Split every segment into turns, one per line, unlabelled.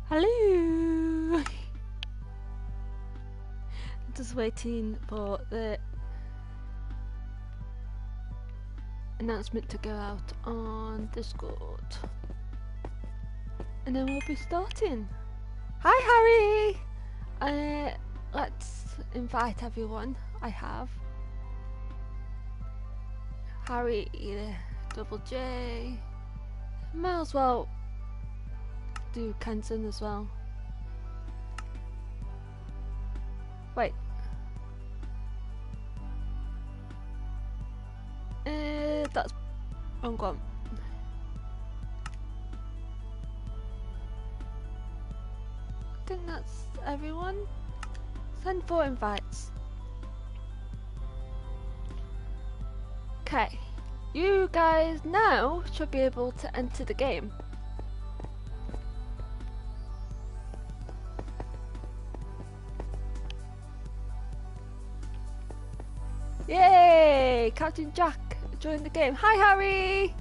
Hello. Just waiting for the announcement to go out on Discord, and then we'll be starting. Hi, Harry. Let's invite everyone. I have Harry, Double J. Might as well do Kenton as well. Wait. That's wrong one. I think that's everyone. Send 4 invites. Okay. You guys now should be able to enter the game. Yay! Captain Jack joined the game. Hi, Harry!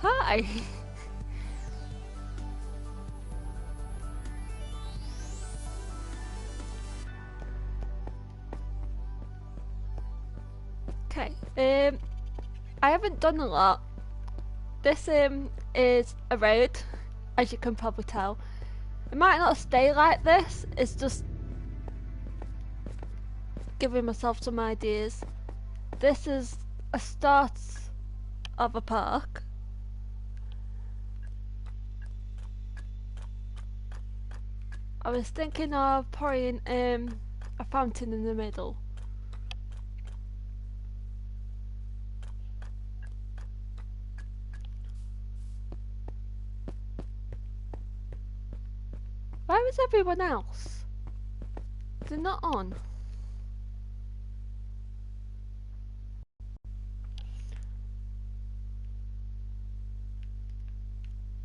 Hi! Okay, I haven't done a lot. This is a road, as you can probably tell. It might not stay like this, it's just giving myself some ideas. This is a start of a park. I was thinking of pouring a fountain in the middle. Where is everyone else? They're not on.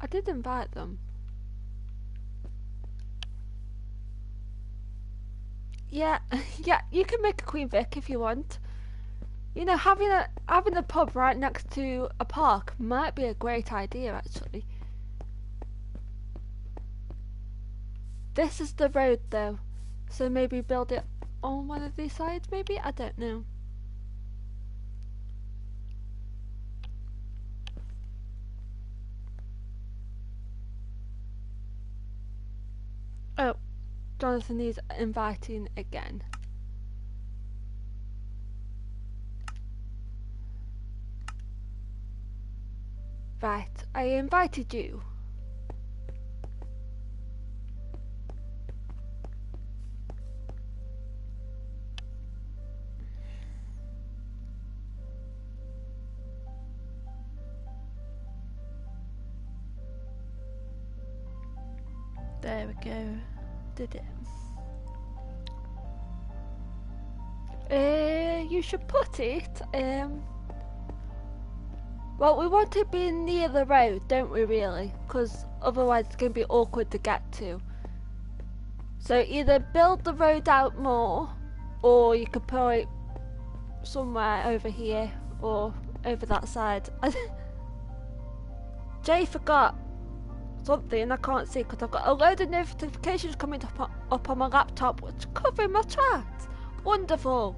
I did invite them. Yeah, yeah, you can make a Queen Vic if you want. You know, having a pub right next to a park might be a great idea, actually. This is the road, though, so maybe build it on one of these sides, maybe? I don't know. Oh, Jonathan is inviting again. Right, I invited you. There we go. Did it. You should put it, well, we want to be near the road, don't we, really? Because otherwise it's going to be awkward to get to. So either build the road out more, or you could put it somewhere over here, or over that side. Jay forgot something I can't see because I've got a load of notifications coming up on my laptop which cover my chat. Wonderful.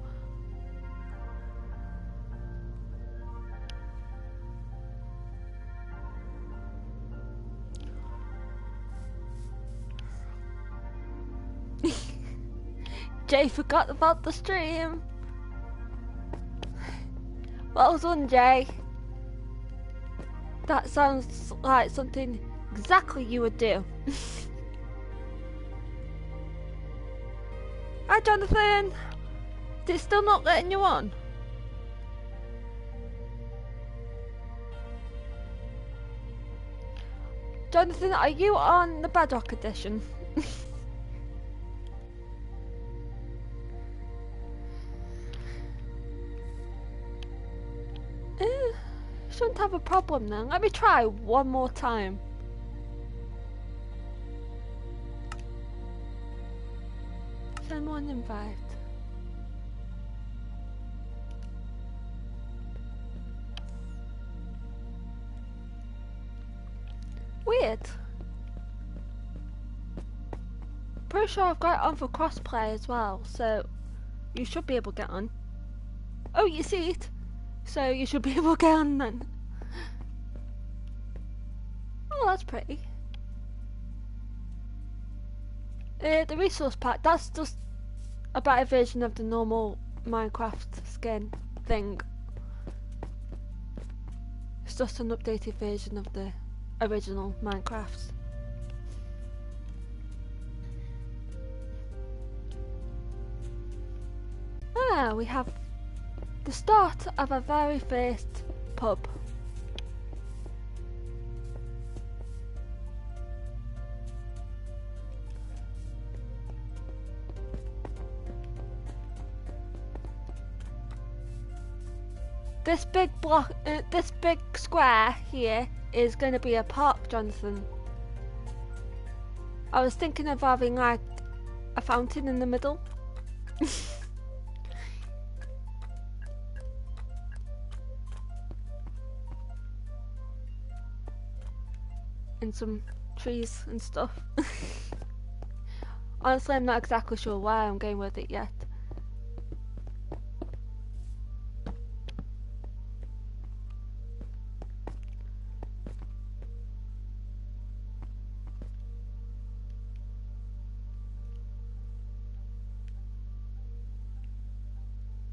Jay forgot about the stream. Well done, Jay. That sounds like something exactly you would do. Hi, Jonathan. Is it still not letting you on? Jonathan, are you on the Bedrock edition? Shouldn't have a problem then. Let me try one more time. one invite. Weird. Pretty sure I've got it on for crossplay as well, so you should be able to get on. Oh, you see it? So you should be able to get on then. Oh, that's pretty. The resource pack, that's just a better version of the normal Minecraft skin thing. It's just an updated version of the original Minecraft. Ah, we have the start of our very first pub. This big block, this big square here is going to be a park, Jonathan. I was thinking of having like a fountain in the middle. And some trees and stuff. Honestly, I'm not exactly sure why I'm going with it yet.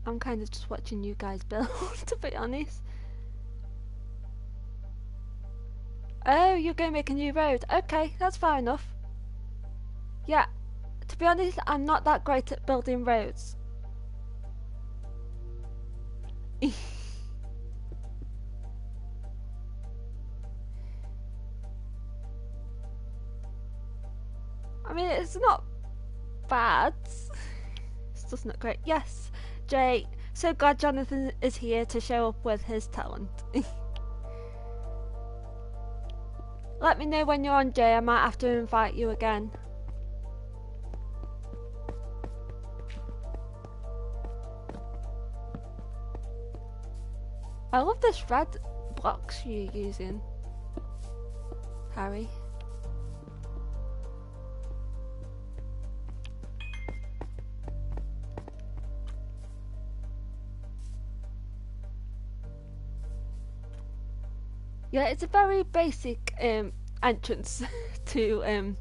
I'm kind of just watching you guys build, to be honest. Oh, you're going to make a new road. Okay, that's fair enough. Yeah, to be honest, I'm not that great at building roads. I mean, it's not bad. It's just not great. Yes, Jay, so glad Jonathan is here to show up with his talent. Let me know when you're on, Jay. I might have to invite you again. I love this red blocks you're using, Harry. Yeah, it's a very basic entrance to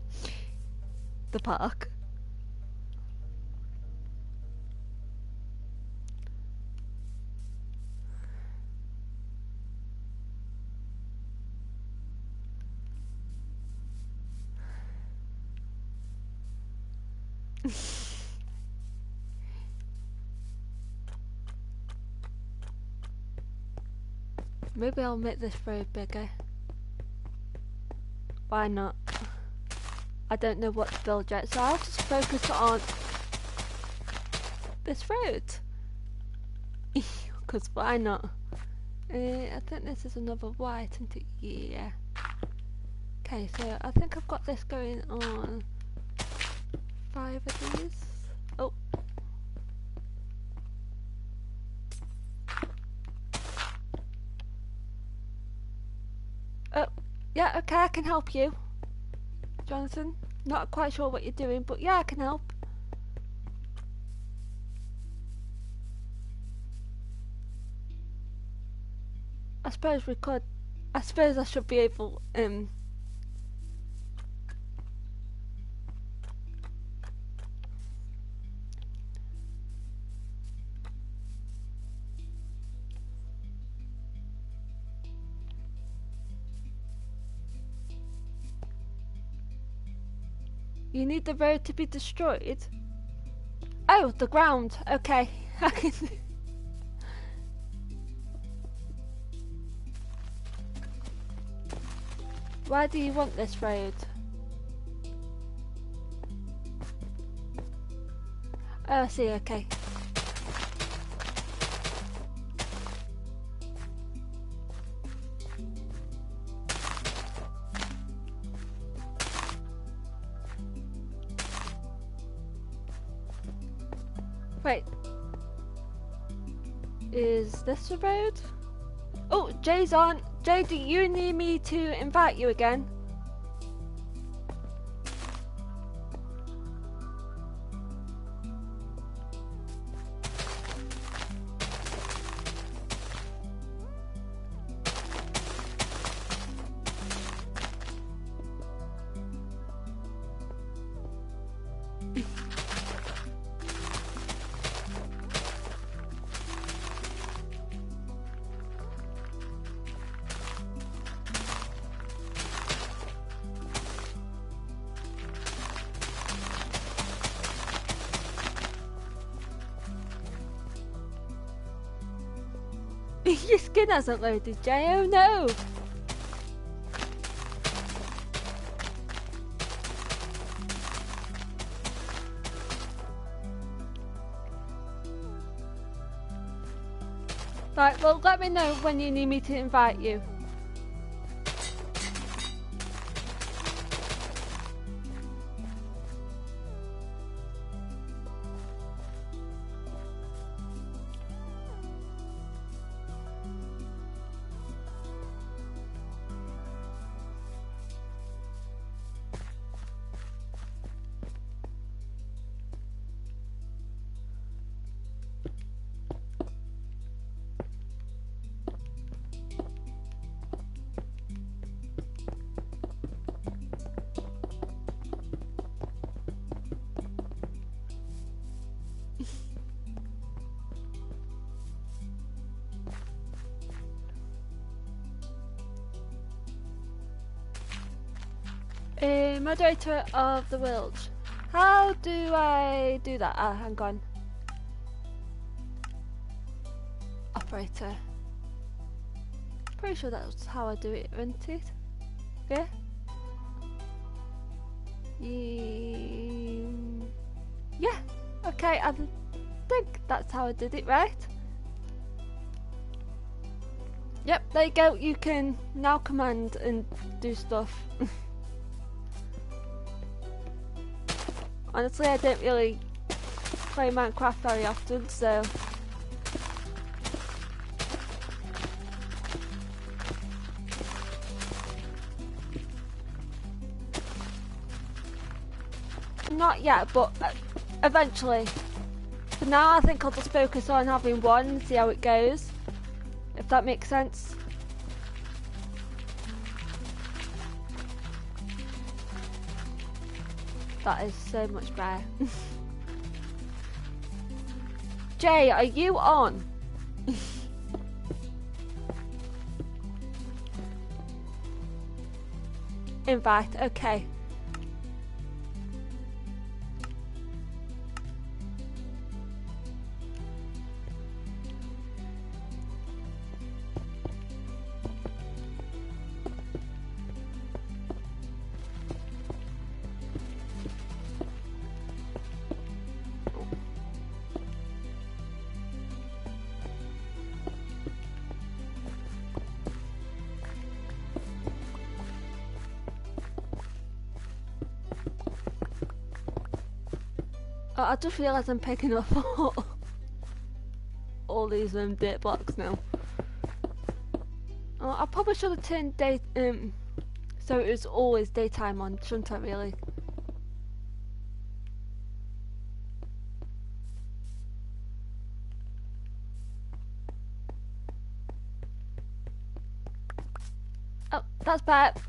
the park. Maybe I'll make this road bigger. Why not? I don't know what to build yet, so I'll just focus on this road. Because why not? I think this is another white, isn't it? Yeah. Okay, so I think I've got this going on 5 of these. Oh. Oh, yeah, okay, I can help you, Jonathan. Not quite sure what you're doing, but yeah, I can help. I suppose we could. I suppose I should be able, You need the road to be destroyed? Oh, the ground. Okay. I can... Why do you want this road? Oh, I see, okay. Wait. Is this the road? Oh, Jay's on. Jay, do you need me to invite you again? Your skin hasn't loaded, Jay. Oh no! Right, well, let me know when you need me to invite you. Moderator of the world. How do I do that? Ah, hang on. Operator. Pretty sure that's how I do it, isn't it? Yeah? Yeah. Okay, I think that's how I did it, right? Yep, there you go. You can now command and do stuff. Honestly, I don't really play Minecraft very often, so... Not yet, but eventually. For now, I think I'll just focus on having one and see how it goes. If that makes sense. That is so much better. Jay, are you on? Invite, okay. Oh, I just realised I'm picking up all these dirt blocks now. Oh, I probably should have turned so it was always daytime on, shouldn't I really? Oh, that's bad.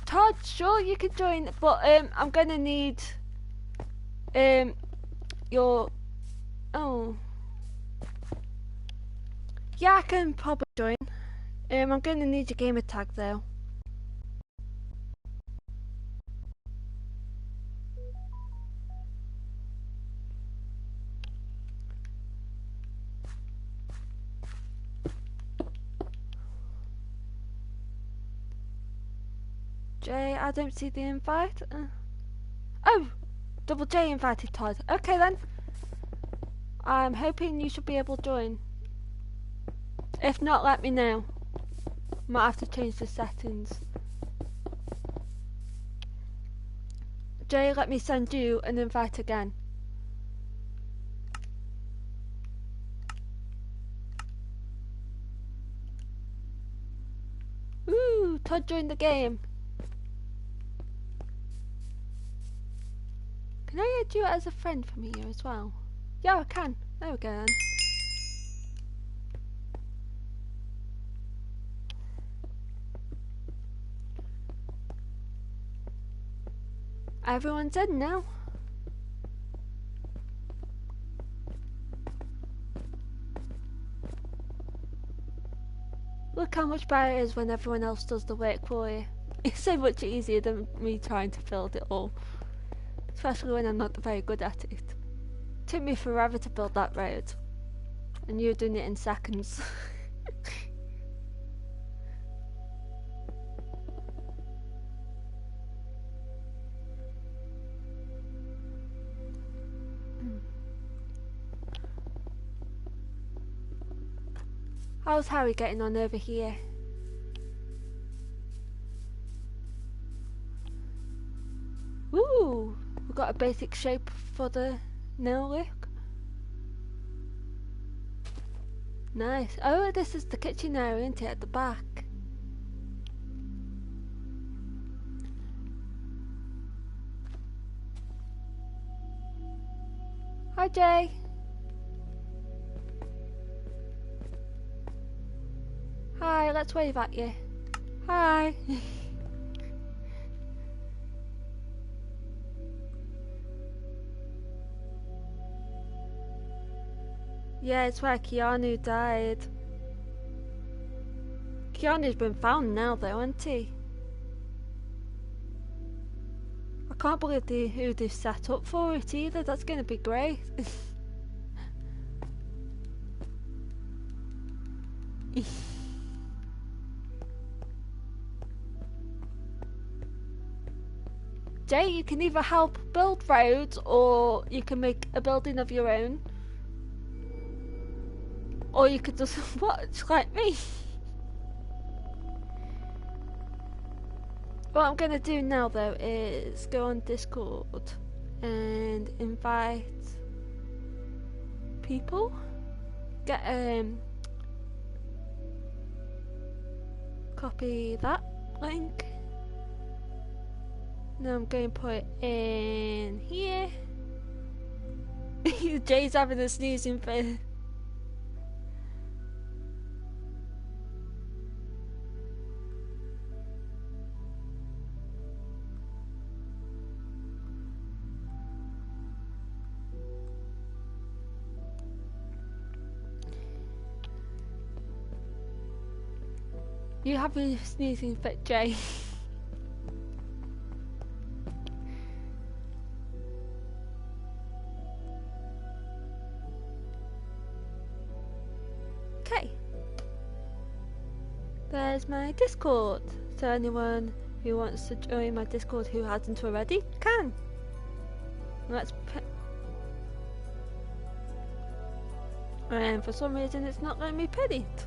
Todd, sure you can join, but I'm gonna need your yeah, I can probably join. I'm gonna need your gamer tag though. J, I don't see the invite. Oh! Double J invited Todd. Okay then. I'm hoping you should be able to join. If not, let me know. Might have to change the settings. Jay, let me send you an invite again. Ooh, Todd joined the game. Can I add you as a friend from here as well? Yeah, I can. There we go then. Everyone's in now. Look how much better it is when everyone else does the work for you. It's so much easier than me trying to build it all. Especially when I'm not very good at it. Took me forever to build that road. And you're doing it in seconds. How's Harry getting on over here? Ooh, we've got a basic shape for the nail look. Nice. Oh, this is the kitchen area, isn't it, at the back? Hi, Jay. Hi, let's wave at you. Hi. Yeah, it's where Keanu died. Keanu's been found now though, hasn't he? I can't believe who they've set up for it either. That's going to be great. Jay, you can either help build roads or you can make a building of your own. Or you could just watch like me. What I'm going to do now though is go on Discord and invite people. Get copy that link. Now I'm going to put it in here. Jay's having a sneezing fit. You have a sneezing fit, Jay. Okay. There's my Discord. So anyone who wants to join my Discord who hasn't already can. Let's and for some reason it's not letting me pin it.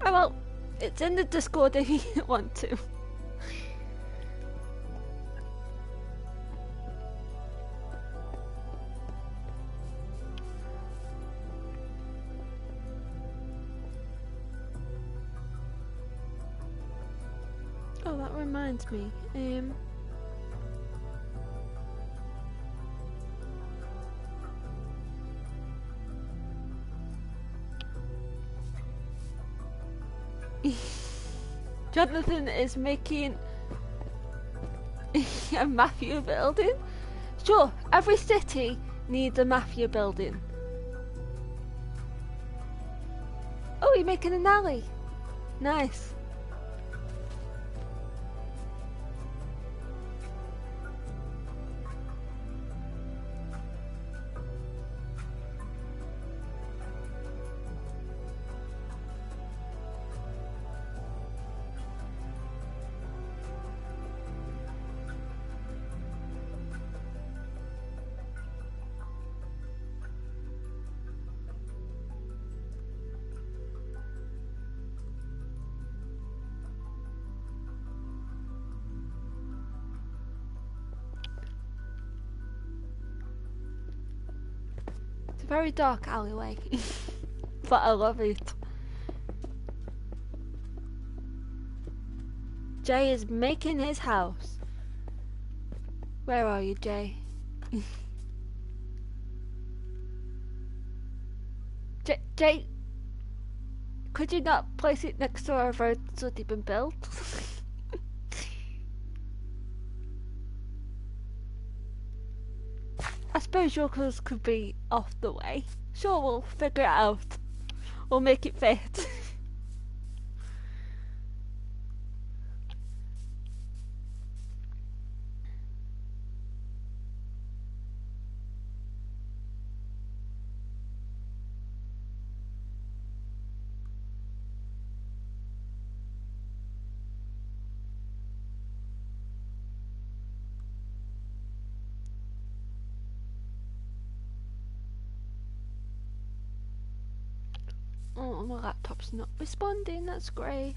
Oh well, it's in the Discord if you want to. Oh, that reminds me. Jonathan is making a mafia building. Sure, every city needs a mafia building. Oh, you're making an alley. Nice. very dark alleyway, but I love it. Jay is making his house. Where are you, Jay? Jay, could you not place it next to our road that's already been built? I suppose yours could be off the way. Sure, we'll figure it out. We'll make it fit. Oh, my laptop's not responding, that's great.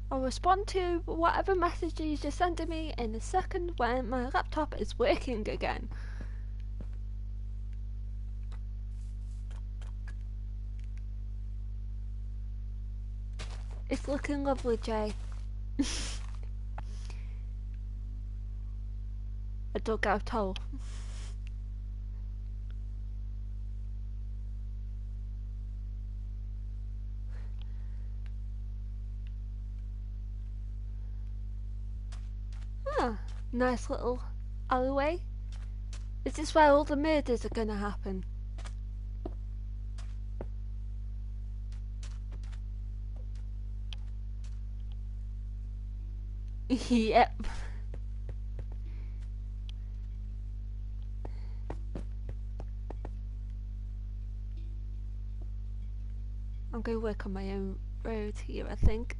I'll respond to whatever messages you're sending me in a second when my laptop is working again. It's looking lovely, Jay. A dugout hole. Ah, nice little alleyway. Is this where all the murders are gonna happen? Yep. I'm going to work on my own road here, I think.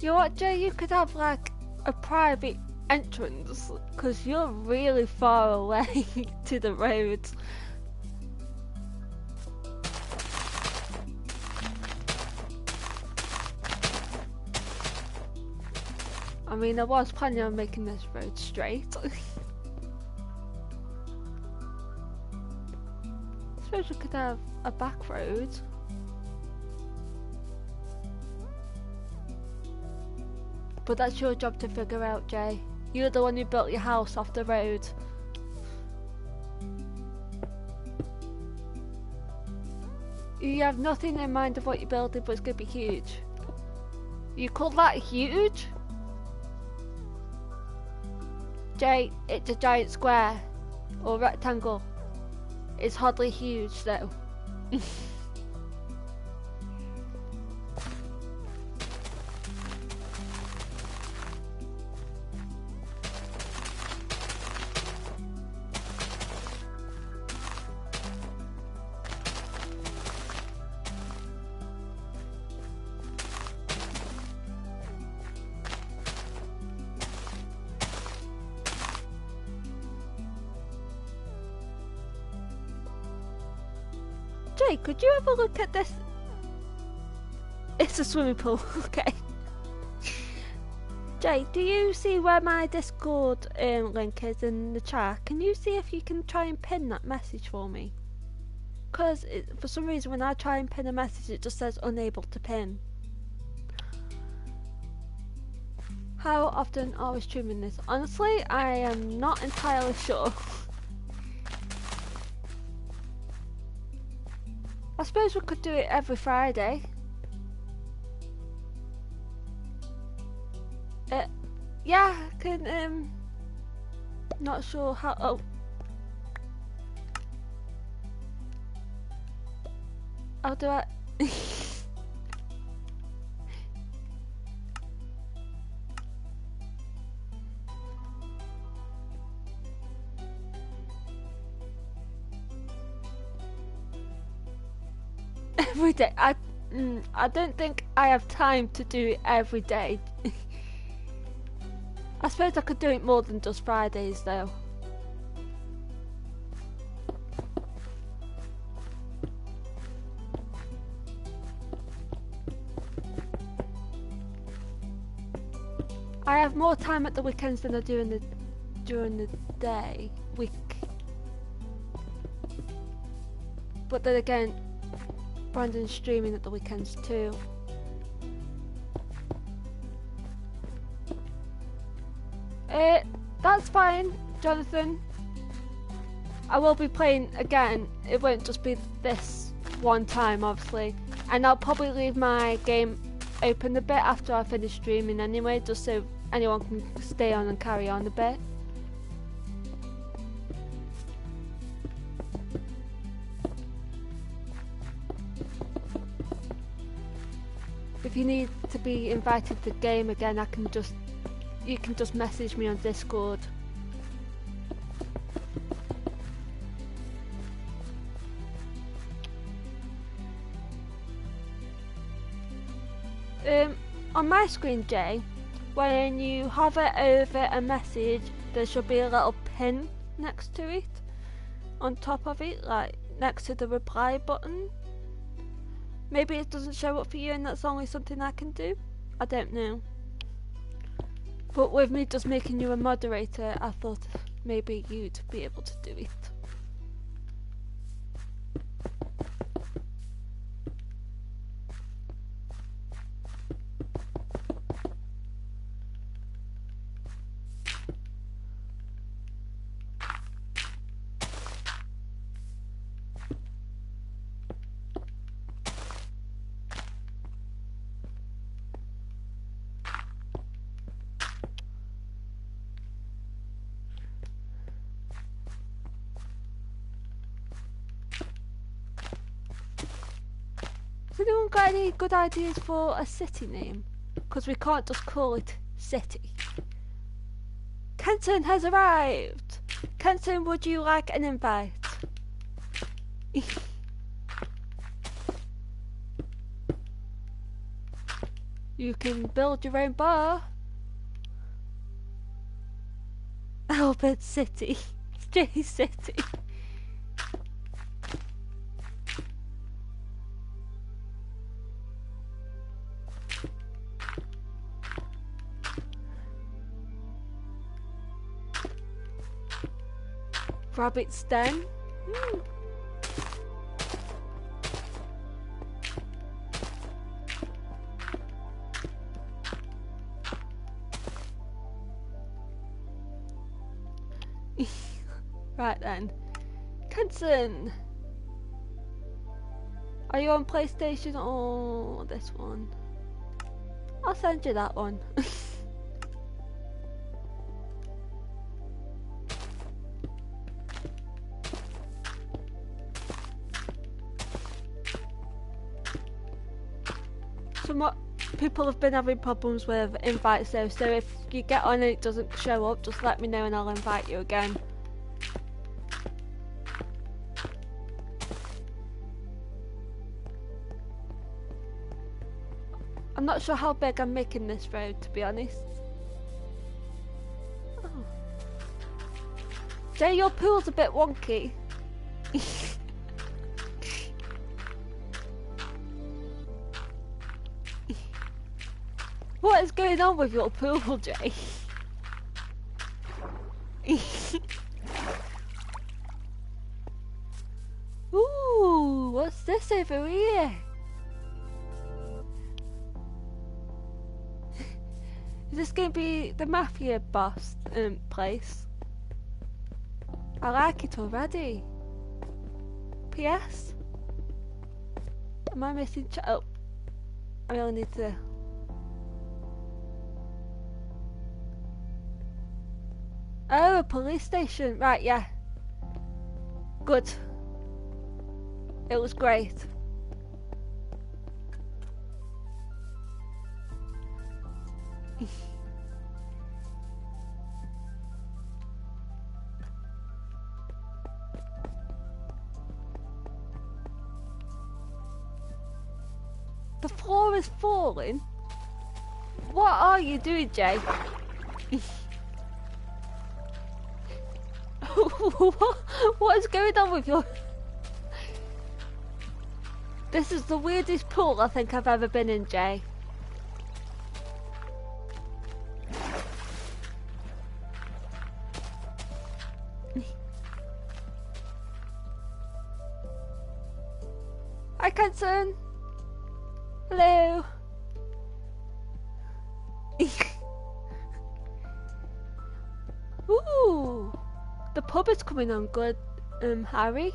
You know what, Jay? You could have like a private entrance because you're really far away to the road. I mean, I was planning on making this road straight. I suppose we could have a back road. But that's your job to figure out, Jay. You're the one who built your house off the road. You have nothing in mind of what you're building, but it's going to be huge. You call that huge? Jay, it's a giant square. Or rectangle. It's hardly huge, though. Jay, could you have a look at this? It's a swimming pool, okay. Jay, do you see where my Discord link is in the chat? Can you see if you can try and pin that message for me? Because for some reason when I try and pin a message it just says unable to pin. How often are we streaming this? Honestly, I am not entirely sure. I suppose we could do it every Friday. Yeah, I can, not sure how, oh. How do I, Every day. I don't think I have time to do it every day. I suppose I could do it more than just Fridays though. I have more time at the weekends than I do during the week. But then again, Brandon's streaming at the weekends too. That's fine, Jonathan. I will be playing again. It won't just be this one time, obviously. And I'll probably leave my game open a bit after I finish streaming anyway, just so anyone can stay on and carry on a bit. If you need to be invited to the game again, you can just message me on Discord. On my screen, Jay, when you hover over a message, there should be a little pin next to it, on top of it, like next to the reply button. Maybe it doesn't show up for you and that's only something I can do. I don't know. But with me just making you a moderator, I thought maybe you'd be able to do it. Has anyone got any good ideas for a city name? Because we can't just call it city. Kenton has arrived! Kenton, would you like an invite? You can build your own bar. Albert City. J City. Rabbit's Den. Right then. Kenton! Are you on PlayStation or this one? I'll send you that one. People have been having problems with invites though, so if you get on and it doesn't show up, just let me know and I'll invite you again. I'm not sure how big I'm making this road, to be honest. Oh. Jay, your pool's a bit wonky. What is going on with your pool, Jay? Ooh, what's this over here? Is this going to be the mafia boss place? I like it already. P.S. Am I missing? Oh, I really need to. Oh, a police station. Right, yeah. Good. It was great. The floor is falling? What are you doing, Jay? What is going on with your... This is the weirdest pool I think I've ever been in, Jay. Hi, Kenton. Hello. Ooh, the pub is coming on good, Harry.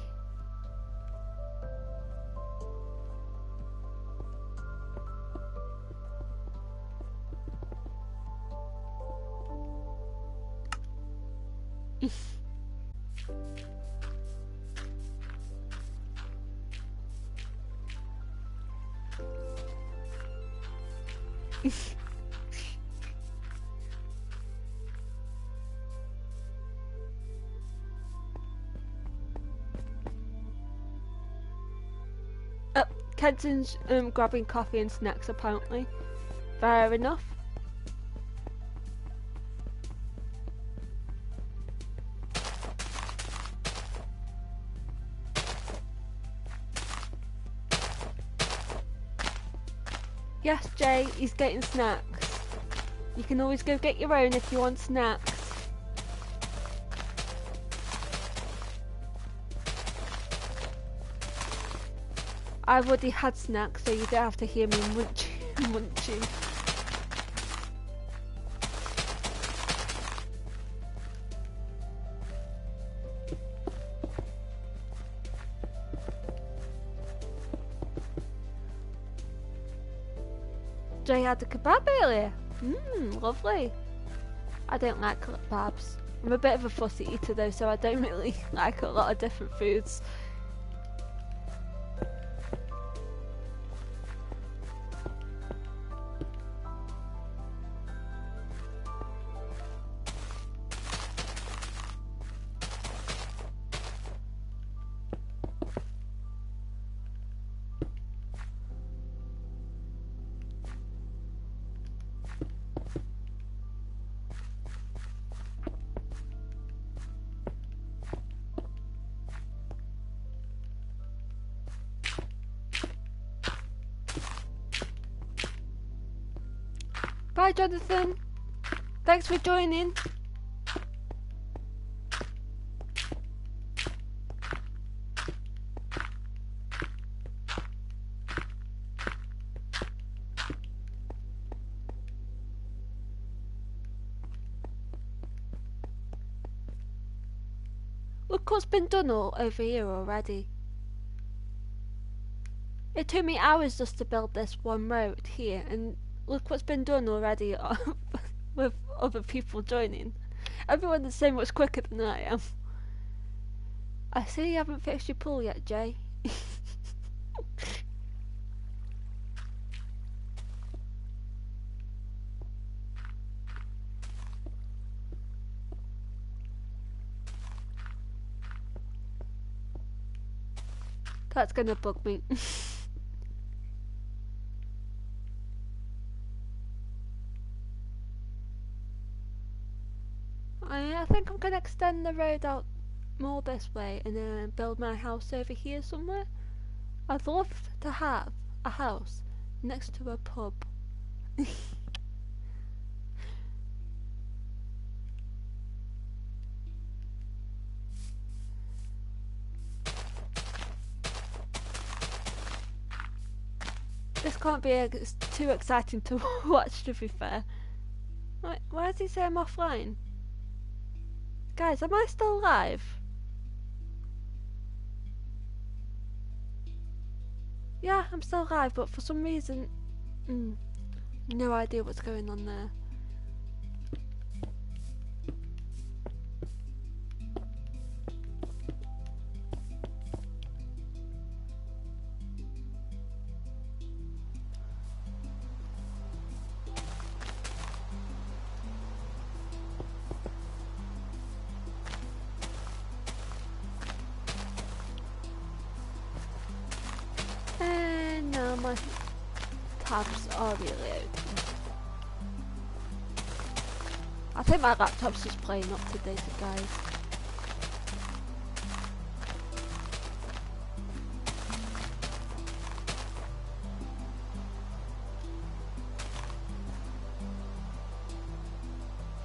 Kenton's grabbing coffee and snacks apparently. Fair enough. Yes, Jay, he's getting snacks. You can always go get your own if you want snacks. I've already had snacks, so you don't have to hear me munching. Jay had a kebab earlier. Lovely. I don't like kebabs. I'm a bit of a fussy eater though, so I don't really like a lot of different foods. Bye, Jonathan. Thanks for joining. Look what's been done all over here already. It took me hours just to build this one road here, and look what's been done already with other people joining. Everyone is so much quicker than I am. I see you haven't fixed your pool yet, Jay. That's gonna bug me. I think I'm gonna extend the road out more this way and then build my house over here somewhere. I'd love to have a house next to a pub. This can't be too exciting to watch, to be fair. Why does he say I'm offline? Guys, am I still live? Yeah, I'm still live, but for some reason, no idea what's going on there. No, paths are really open. I think my laptop's just playing up to date, guys.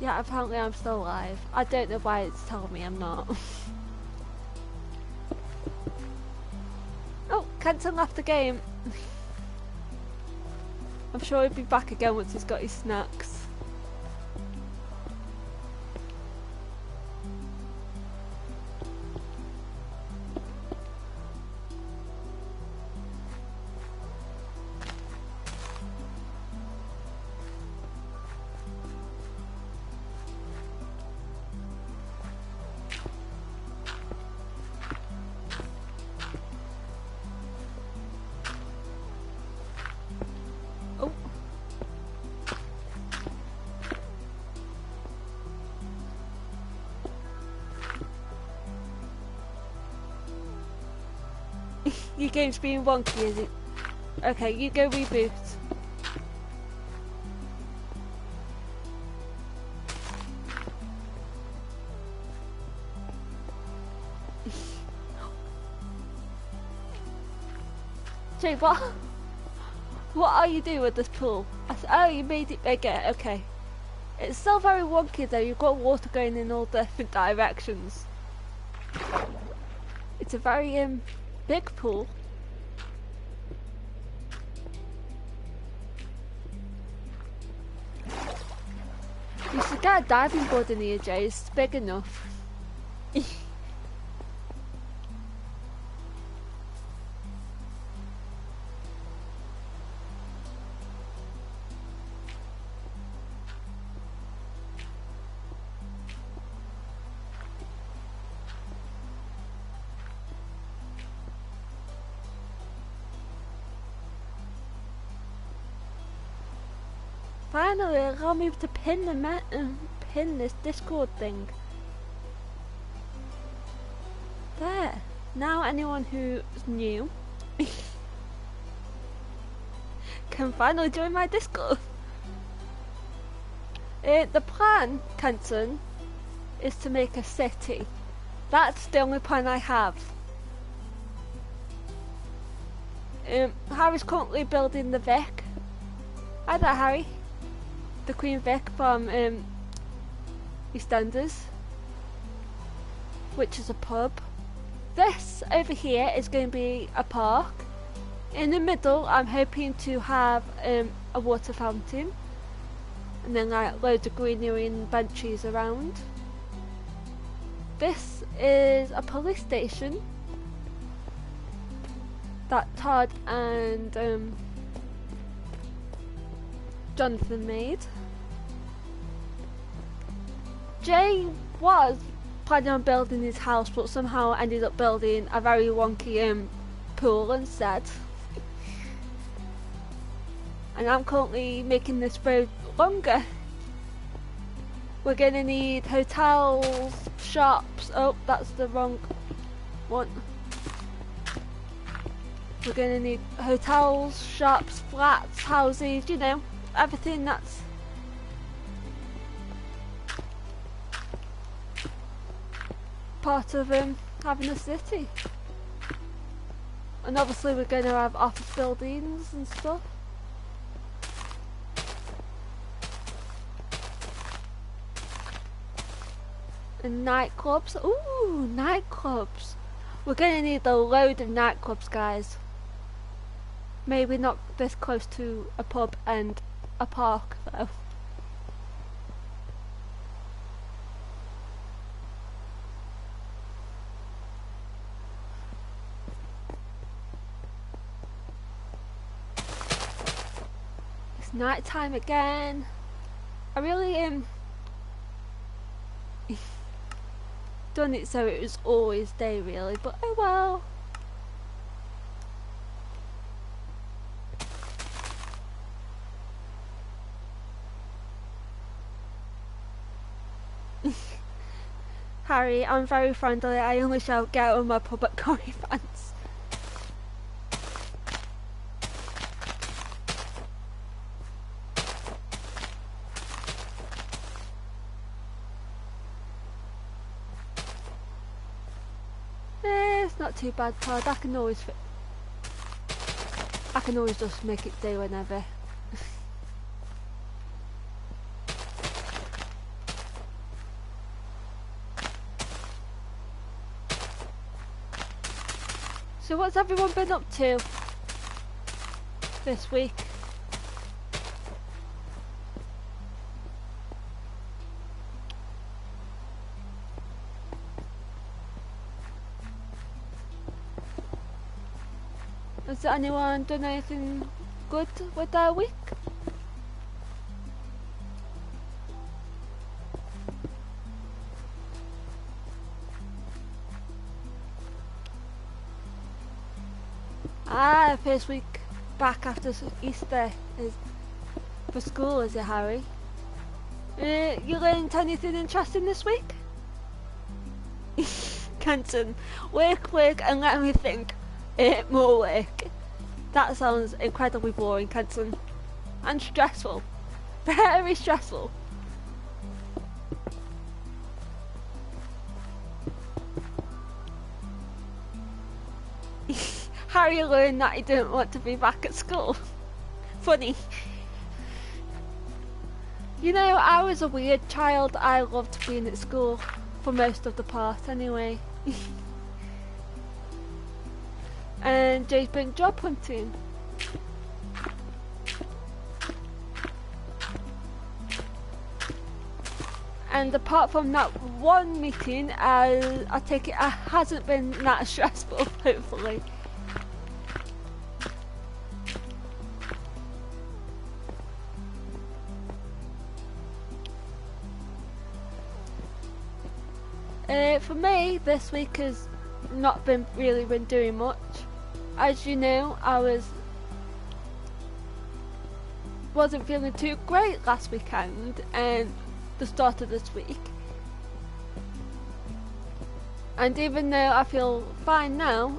Yeah, apparently I'm still alive. I don't know why it's telling me I'm not. Oh, Kenton left the game. I'm sure he'll be back again once he's got his snacks. Your game's being wonky, is it? Okay, you go reboot. Jay, what are you doing with this pool? Oh, you made it bigger, okay. It's still very wonky though, you've got water going in all different directions. It's a very big pool. You should get a diving board in here, Jay. It's big enough. Finally, allow me to pin this Discord thing. There. Now anyone who's new can finally join my Discord. The plan, Kenton, is to make a city. That's the only plan I have. Harry's currently building the Vic. Hi there, Harry. The Queen Vic from EastEnders, which is a pub. This over here is going to be a park. In the middle, I'm hoping to have a water fountain, and then like loads of greenery and benches around. This is a police station that Todd and Jonathan made. Jay was planning on building his house, but somehow ended up building a very wonky pool instead. And I'm currently making this road longer. We're gonna need hotels, shops. Oh, that's the wrong one. We're gonna need hotels, shops, flats, houses, you know, everything that's part of having a city. And obviously we're going to have office buildings and stuff. And nightclubs. Ooh, nightclubs. We're going to need a load of nightclubs, guys. Maybe not this close to a pub and a park though. Night time again. I really done it so it was always day really, but oh well. Harry, I'm very friendly. I only shout get out of my pub at Corrie fans. It's not too bad, Todd. I can always just make it do whenever. So what's everyone been up to this week? Has anyone done anything good with their week? First week back after Easter is for school, is it, Harry? You learned anything interesting this week? Kenton, work, and let me think. More work. That sounds incredibly boring, Kenton. And stressful. Very stressful. Harry learned that he didn't want to be back at school. Funny. You know, I was a weird child. I loved being at school for most of the part anyway. And Jay's been job hunting. And apart from that one meeting, I take it hasn't been that stressful, hopefully. For me, this week has not really been doing much. As you know, I wasn't feeling too great last weekend and the start of this week. And even though I feel fine now,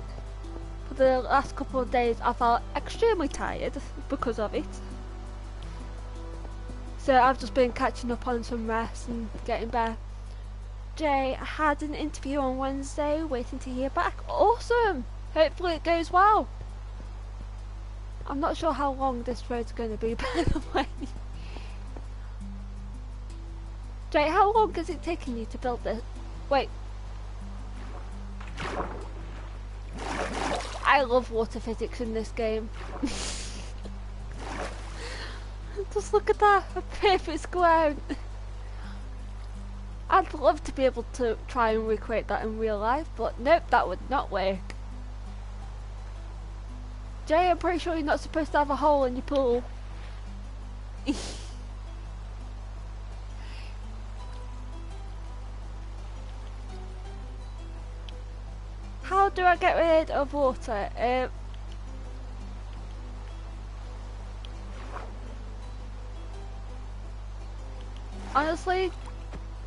for the last couple of days I felt extremely tired because of it. So I've just been catching up on some rest and getting better. Jay had an interview on Wednesday, waiting to hear back. Awesome! Hopefully it goes well. I'm not sure how long this road's going to be, by the way. Jay, how long is it taking you to build this? Wait. I love water physics in this game. Just look at that, a perfect square. I'd love to be able to try and recreate that in real life, but nope, that would not work. Jay, I'm pretty sure you're not supposed to have a hole in your pool. How do I get rid of water? Honestly,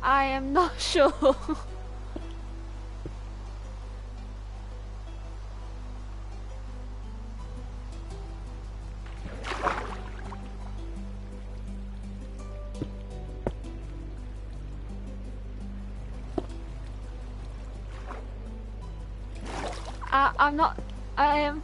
I am not sure. I'm not. I am.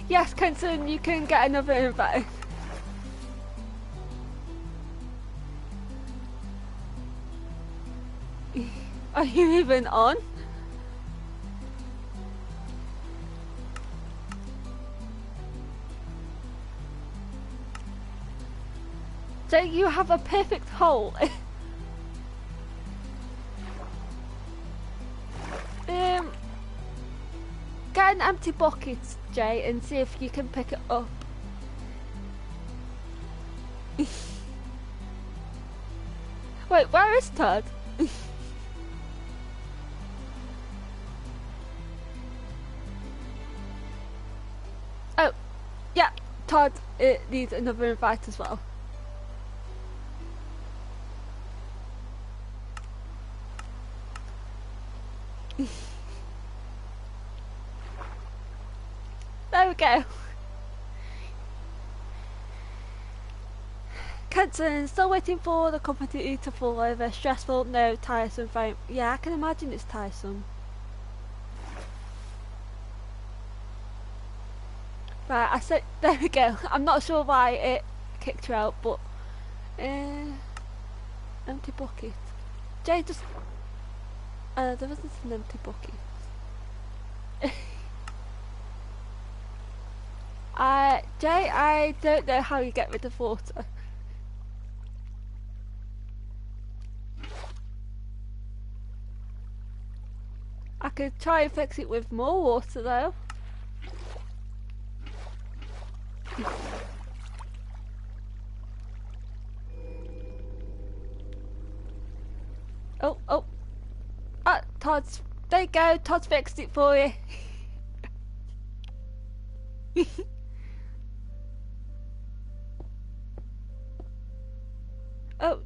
Yes, Kenton, you can get another invite. Are you even on? So you have a perfect hole. Get an empty bucket, Jay, and see if you can pick it up. Wait, where is Todd? Oh, yeah, Todd needs another invite as well. There we go. Jensen, still waiting for the company to fall over. Stressful, no, tiresome, fine. Yeah, I can imagine it's tiresome. Right, I said, there we go. I'm not sure why it kicked you out, but empty bucket. Jay just there wasn't an empty bucket. Jay, I don't know how you get rid of water. I could try and fix it with more water though. Oh. Ah, Todd's, there you go, Todd's fixed it for you. Oh,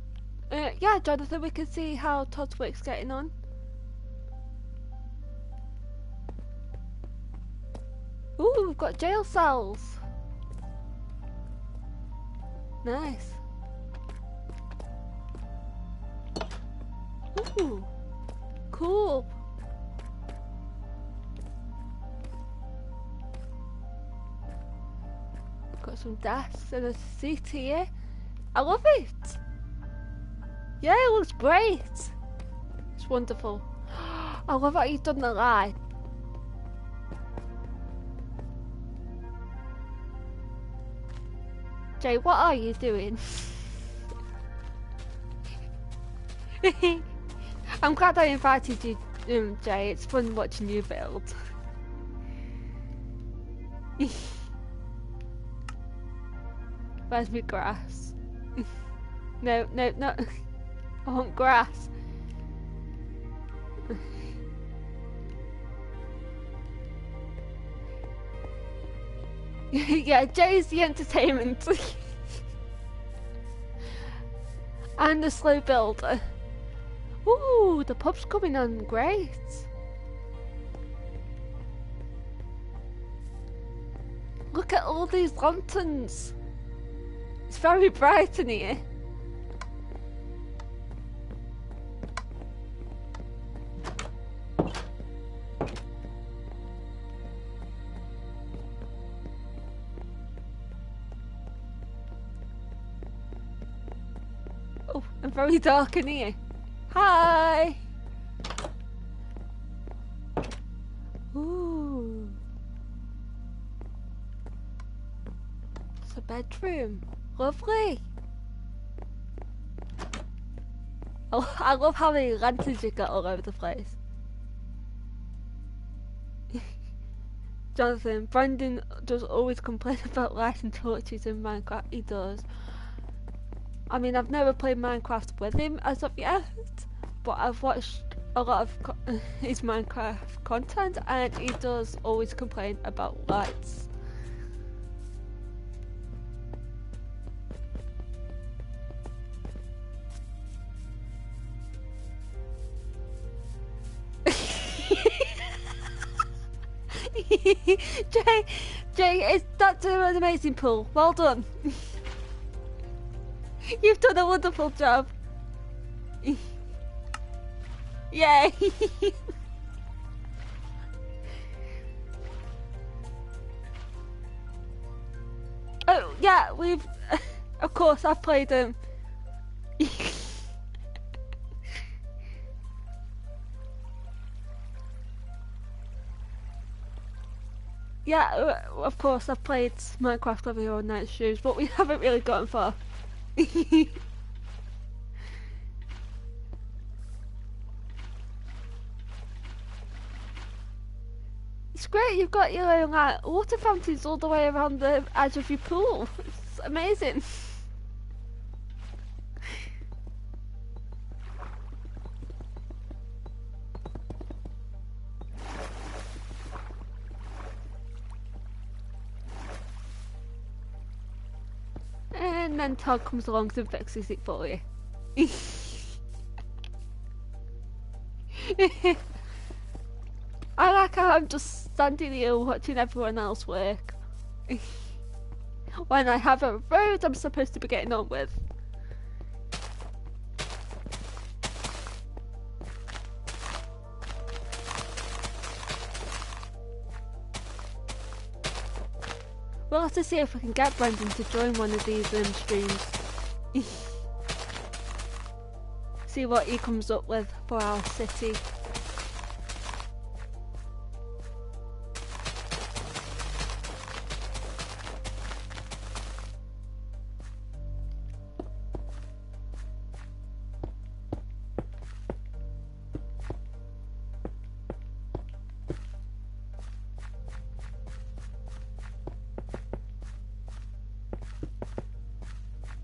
yeah, Jonathan, we can see how Todd's work's getting on. Ooh, we've got jail cells. Nice. Ooh, cool. Got some desks and a seat here. I love it. Yeah, it looks great. It's wonderful. I love how you've done the light. Jay, what are you doing? I'm glad I invited you, Jay. It's fun watching you build. Where's my grass? No. I want grass. Yeah, Jay's the entertainment. And the slow builder. Ooh, the pub's coming on great. Look at all these lanterns. It's very bright in here. Oh, and very dark in here. Hi! Ooh. It's a bedroom. Lovely. Oh, I love how many lanterns you got all over the place. Jonathan, Brandon does always complain about lights and torches in Minecraft. He does. I mean, I've never played Minecraft with him as of yet, but I've watched a lot of his Minecraft content, and he does always complain about lights. Jay, that's an amazing pull. Well done. You've done a wonderful job. Yay! Oh yeah, we've of course I've played them. Yeah, of course I've played Minecraft over here on Night Shoes, but we haven't really gotten far. It's great, you've got your own like water fountains all the way around the edge of your pool. It's amazing. And then Todd comes along and fixes it for you. I like how I'm just standing here watching everyone else work when I have a road I'm supposed to be getting on with. We'll have to see if we can get Brendan to join one of these streams. See what he comes up with for our city.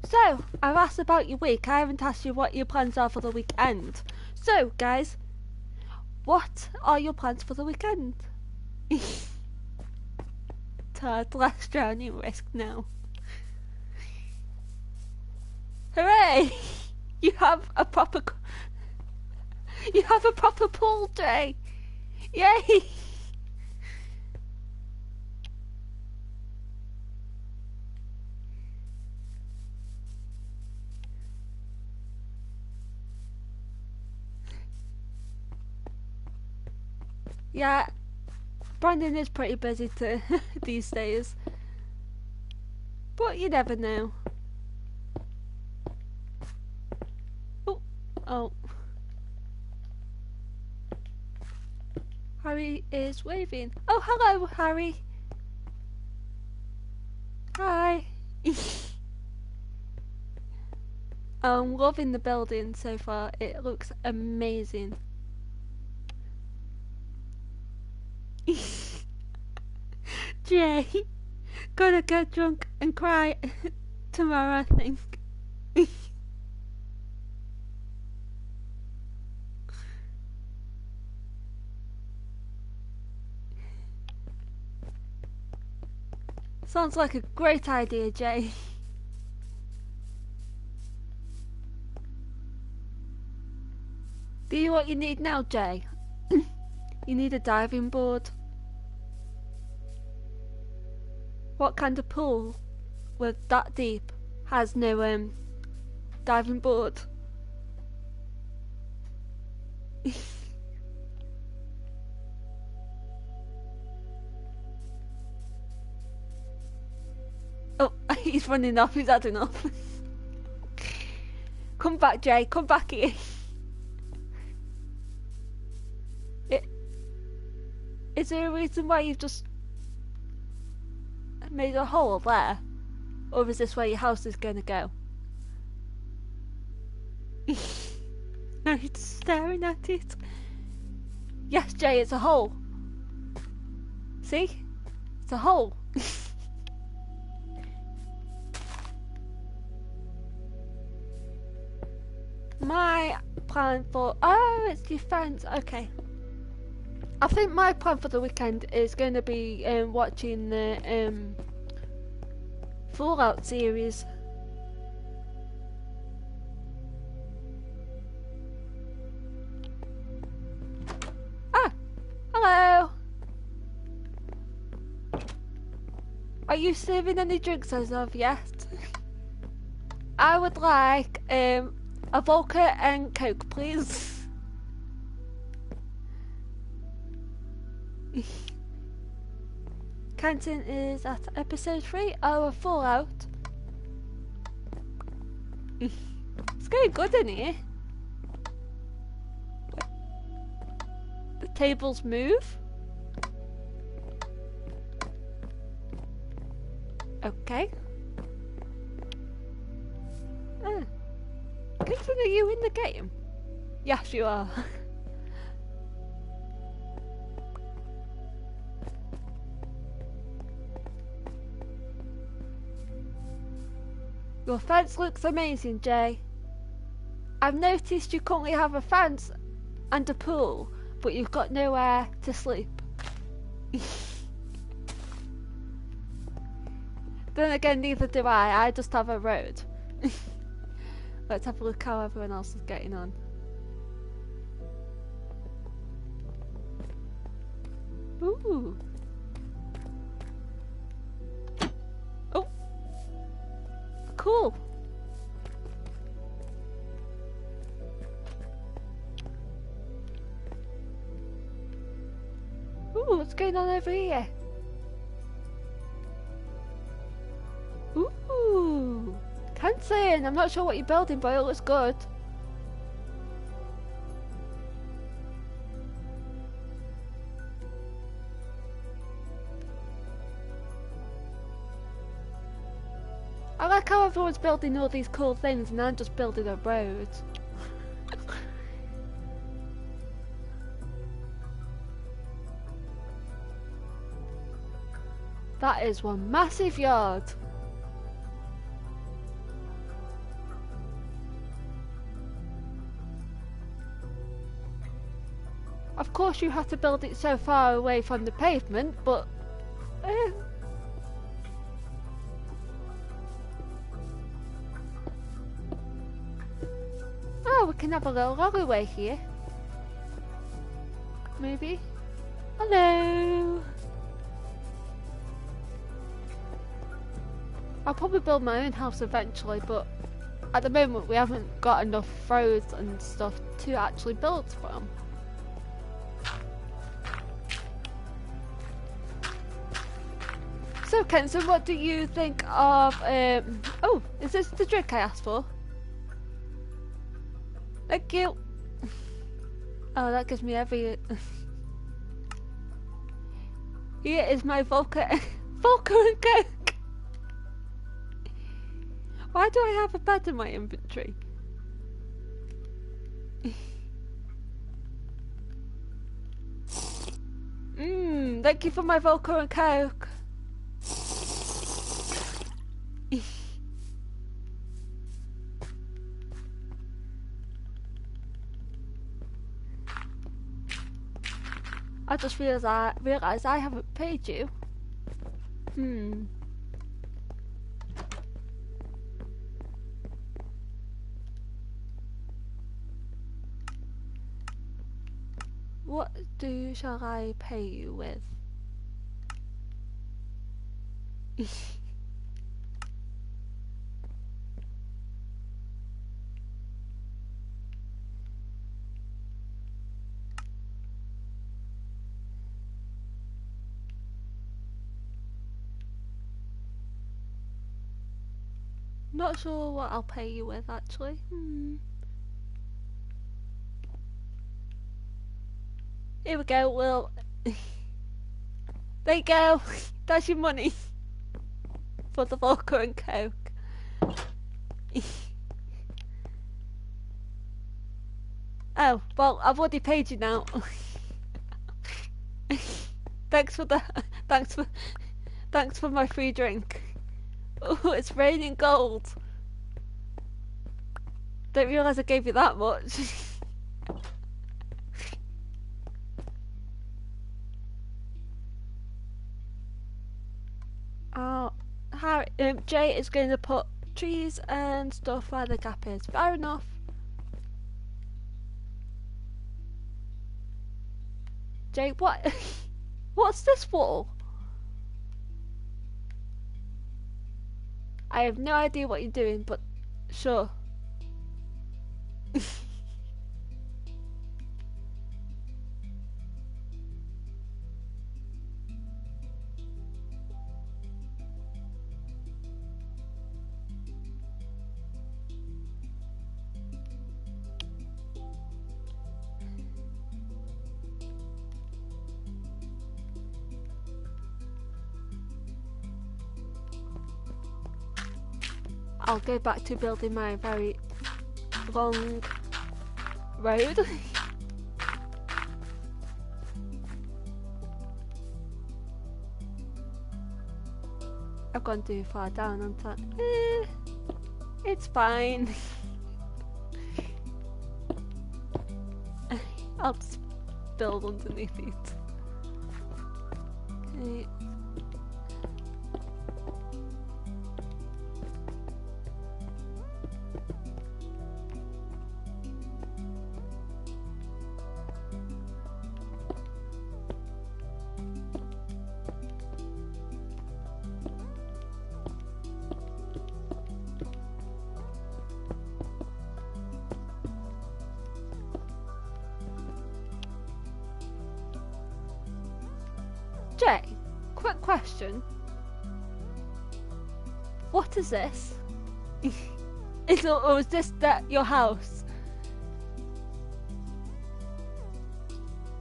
So, I've asked about your week. I haven't asked you what your plans are for the weekend. So, guys, what are your plans for the weekend? Todd, last drowning risk now. Hooray! You have a proper pool day. Yay! Yeah, Brandon is pretty busy these days, but you never know. Oh, Harry is waving. Oh, hello, Harry. Hi. I'm loving the building so far. It looks amazing. Jay, gonna get drunk and cry tomorrow, I think. Sounds like a great idea, Jay. Do you know what you need now, Jay? You need a diving board. What kind of pool with that deep has no diving board? Oh, he's running off. He's had enough. Come back, Jay. Come back here. Is there a reason why you've just made a hole there? Or is this where your house is going to go? Now he's staring at it. Yes, Jay, it's a hole. See? It's a hole. My plan for... Oh, it's your friends. Okay. I think my plan for the weekend is going to be watching the Fallout series. Ah! Hello! Are you serving any drinks as of yet? I would like a vodka and Coke, please. Canton is at episode 3. Oh, a Fallout. It's going good in here. The tables move. Okay. Canton, are you in the game? Yes, you are. Your fence looks amazing, Jay. I've noticed you currently have a fence and a pool, but you've got nowhere to sleep. Then again, neither do I just have a road. Let's have a look how everyone else is getting on. Ooh. Oh. Cool. Ooh, what's going on over here? saying, I'm not sure what you're building, but it looks good. I like how everyone's building all these cool things and I'm just building a road. That is one massive yard. Of course you have to build it so far away from the pavement, but oh, we can have a little alleyway here. Maybe. Hello. I'll probably build my own house eventually, but at the moment we haven't got enough roads and stuff to actually build from. So Kenson, what do you think of, oh, is this the drink I asked for? Thank you. Oh, that gives me every... Here is my vodka and Coke. Why do I have a bed in my inventory? Thank you for my vodka and Coke. I just realised I haven't paid you. What shall I pay you with? Not sure what I'll pay you with actually. Here we go, Will. There you go. That's your money for the vodka and Coke. Oh, well, I've already paid you now. Thanks for my free drink. Oh, it's raining gold. Don't realise I gave you that much. Oh, Harry, Jay is going to put trees and stuff where the gap is. Fair enough. Jay, what? What's this for? I have no idea what you're doing, but sure. I'll go back to building my very long road. I've gone too far down on top. It's fine. I'll just build underneath it. Okay. Jay, quick question. What is this? Or is this your house?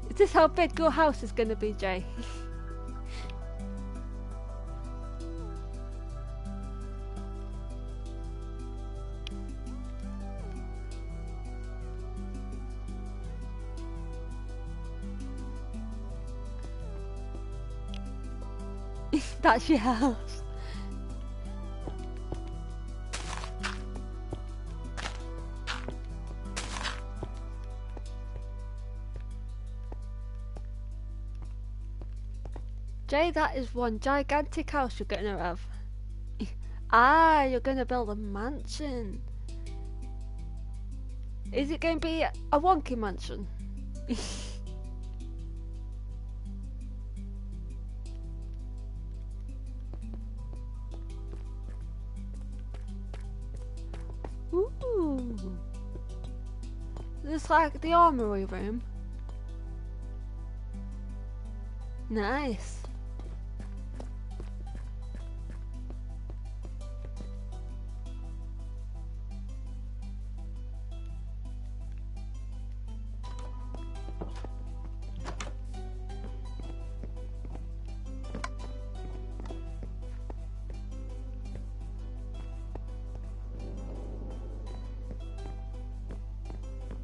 Is this how big your house is going to be, Jay? That's your house. Jay, that is one gigantic house you're gonna have. Ah, you're gonna build a mansion. Is it going to be a wonky mansion? Ooh. It's like the armory room. Nice.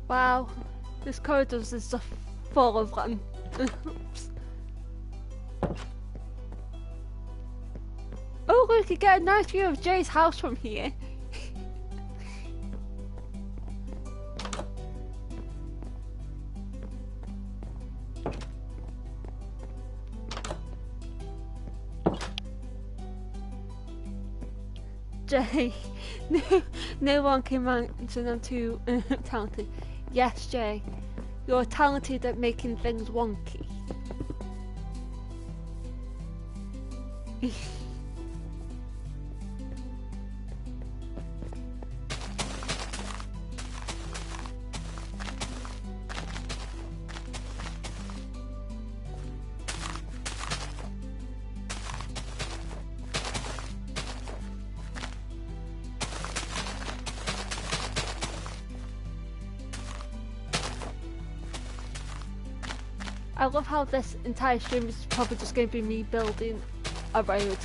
Wow, this corridor is just full of them. Oh look, you get a nice view of Jay's house from here. Jay, no one can mention I'm too talented. Yes, Jay, you're talented at making things wonky. I love how this entire stream is probably just going to be me building a road.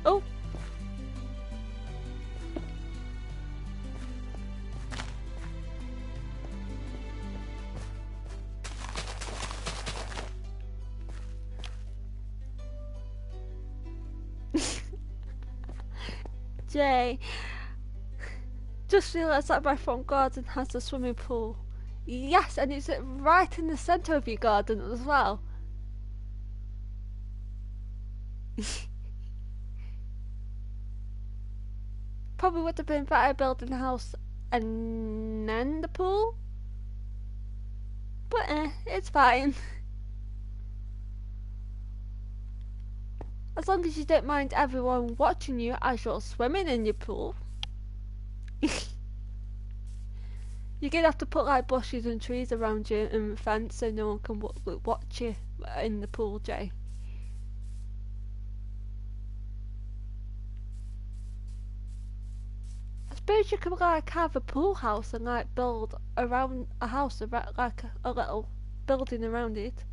Oh! Jay, just realised that my front garden has a swimming pool. Yes, and it's right in the centre of your garden as well. Probably would have been better building a house and then the pool. But it's fine. As long as you don't mind everyone watching you as you're swimming in your pool. You're gonna have to put like bushes and trees around you and a fence so no one can watch you in the pool, Jay. I suppose you could like have a pool house and like build around a house, like a little building around it.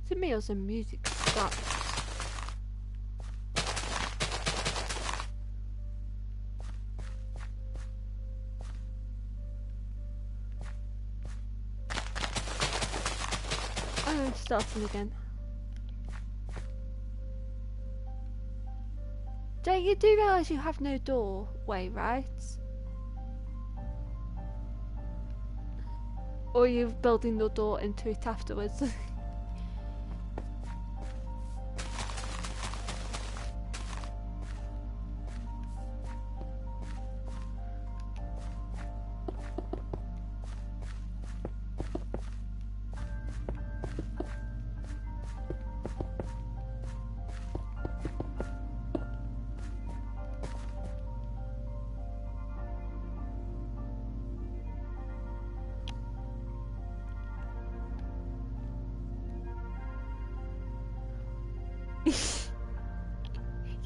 To me, also music stops. Oh, it's starting again. Jay, you do realise you have no doorway, right? Or are you building the door into it afterwards?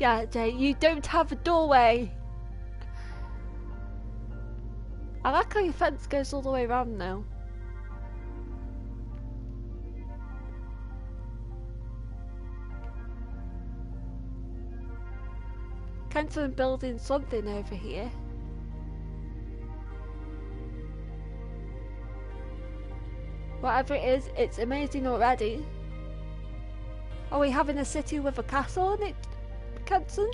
Yeah, Jay, you don't have a doorway. I like how your fence goes all the way around now. Kenton building something over here. Whatever it is, it's amazing already. Are we having a city with a castle in it, Kenton?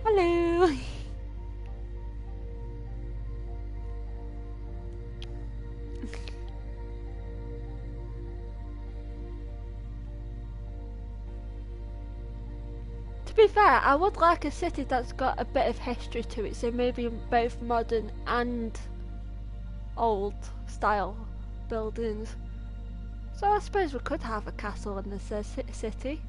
Hello. To be fair, I would like a city that's got a bit of history to it, so maybe both modern and old style buildings. So I suppose we could have a castle in this city.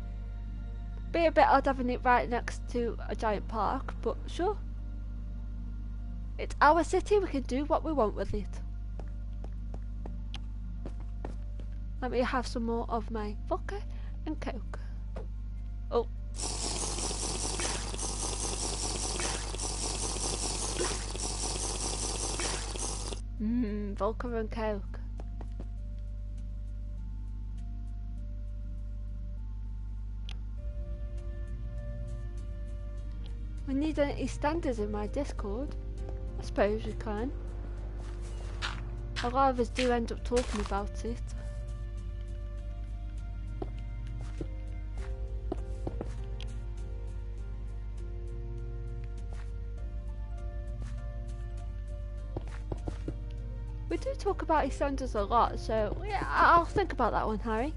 Be a bit odd having it right next to a giant park, but sure. It's our city, we can do what we want with it. Let me have some more of my vodka and coke. Oh. Vodka and coke. We need any standards in my Discord. I suppose we can. A lot of us do end up talking about it. We do talk about EastEnders a lot, so yeah, I'll think about that one, Harry.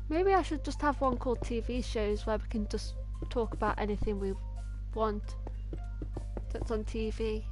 Maybe I should just have one called TV shows where we can just talk about anything we want that's on TV.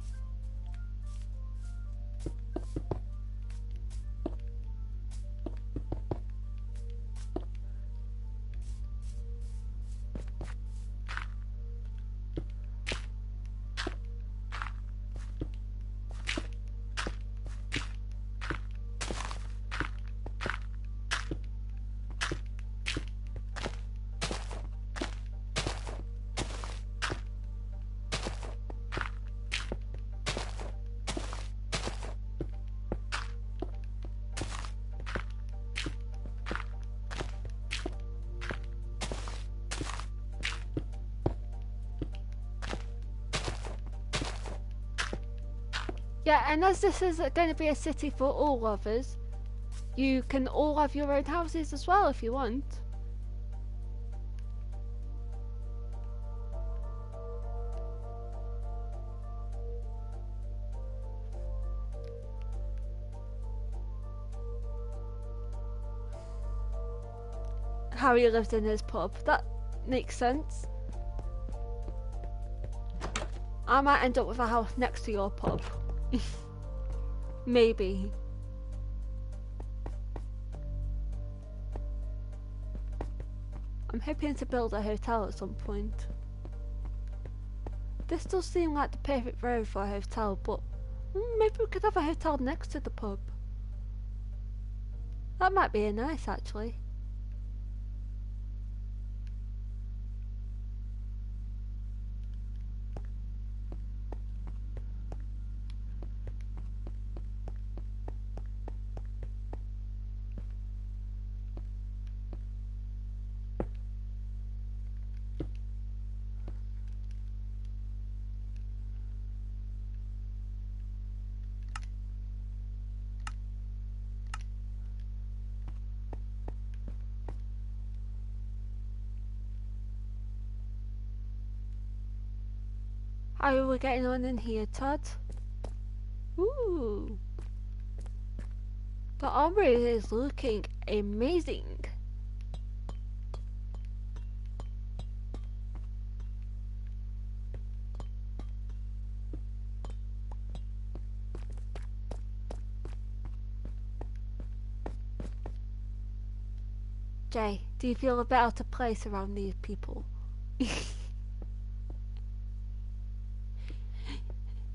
Yeah, and as this is going to be a city for all of us, you can all have your own houses as well if you want. Harry lives in his pub. That makes sense. I might end up with a house next to your pub. Maybe. I'm hoping to build a hotel at some point. This does seem like the perfect road for a hotel, but maybe we could have a hotel next to the pub. That might be nice, actually. How are we getting on in here, Todd? Ooh. The armory is looking amazing. Jay, do you feel a bit out of place around these people?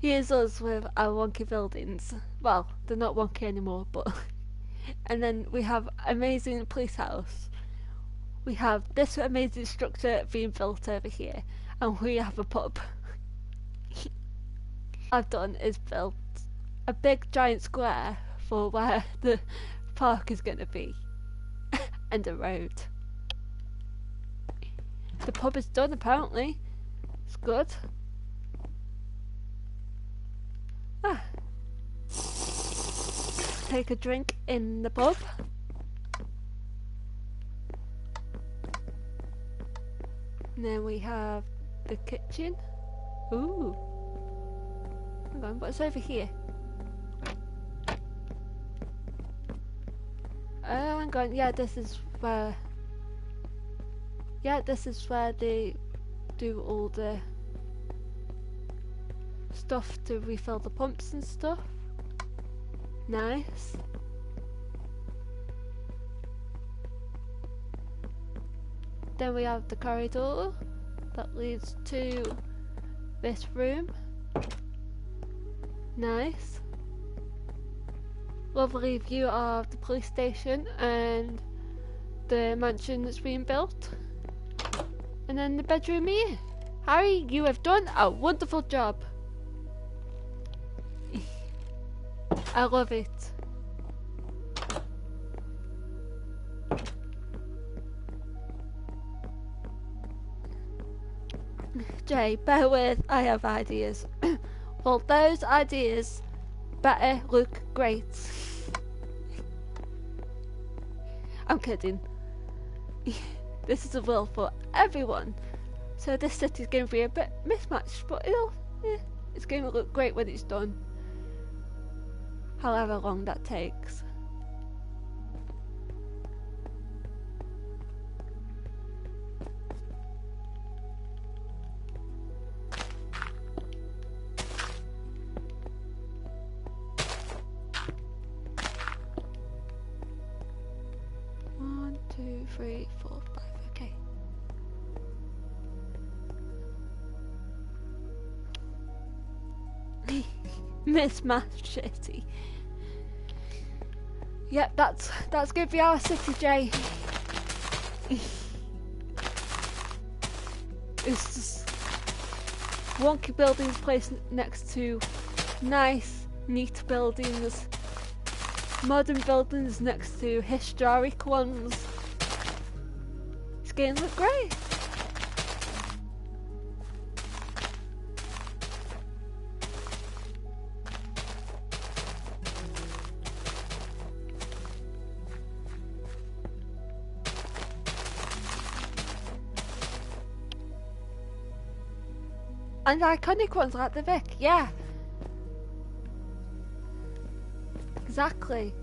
Here's us with our wonky buildings. Well, they're not wonky anymore, but... And then we have amazing police house. We have this amazing structure being built over here. And we have a pub. I've done is built a big giant square for where the park is going to be. And a road. The pub is done apparently. It's good. Ah. Take a drink in the pub. And then we have the kitchen. Ooh. Hang on, what's over here? Oh, hang on, yeah, this is where... Yeah, this is where they do all the stuff to refill the pumps and stuff. Nice. Then we have the corridor that leads to this room. Nice. Lovely view of the police station and the mansion that's being built. And then the bedroom here. Harry, you have done a wonderful job. I love it. Jay, bear with, I have ideas. Well, those ideas better look great. I'm kidding. This is a will for everyone. So this city's going to be a bit mismatched, but it's going to look great when it's done. However long that takes. One, two, three, 4, 5. Okay. Mismatched shitty. Yep, that's gonna be our city, Jay. It's just wonky buildings placed next to nice, neat buildings. Modern buildings next to historic ones. It's going to look great. And iconic ones like the Vic, yeah. Exactly.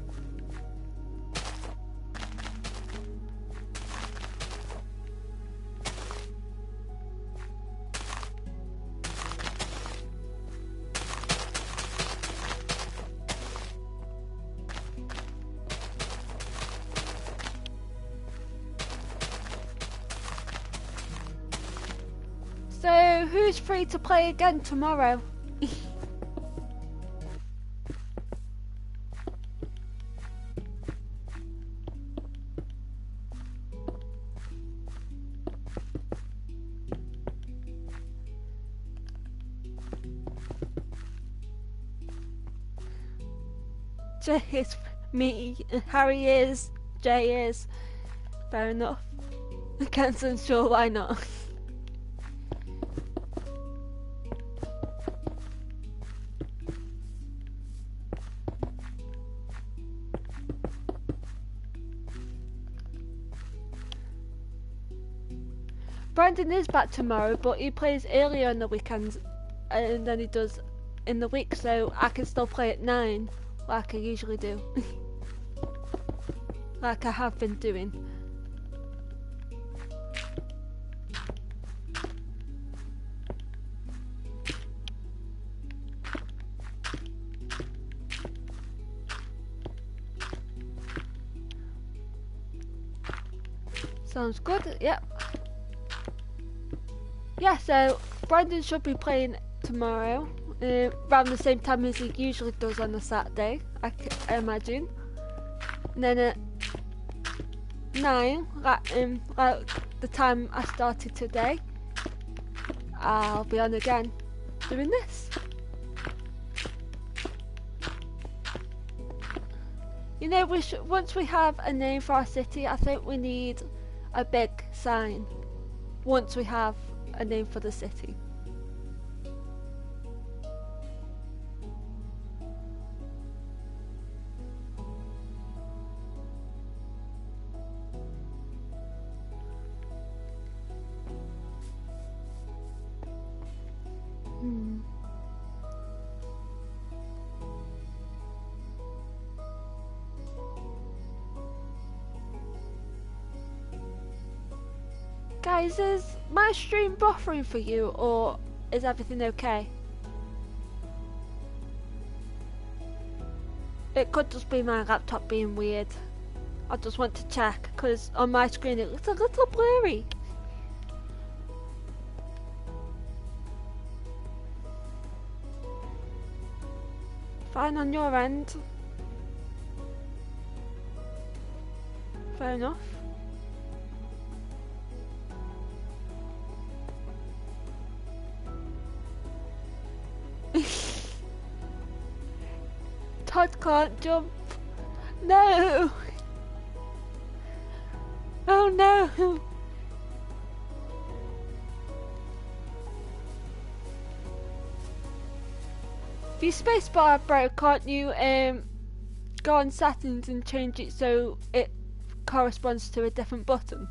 So, who's free to play again tomorrow? Jay is, me, Harry is, Jay is. Fair enough. I can't sure why not. Brandon is back tomorrow, but he plays earlier on the weekends than he does in the week, so I can still play at 9, like I usually do. Like I have been doing. Sounds good, yep. Yeah, so Brandon should be playing tomorrow, around the same time as he usually does on a Saturday, I imagine. And then at 9, like the time I started today, I'll be on again doing this. You know, once we have a name for our city, I think we need a big sign once we have a name for the city. Guys, is my stream buffering for you, or is everything okay? It could just be my laptop being weird. I just want to check, because on my screen it looks a little blurry. Fine on your end. Fair enough. Todd can't jump. No! Oh no! If your spacebar broke, can't you go on settings and change it so it corresponds to a different button?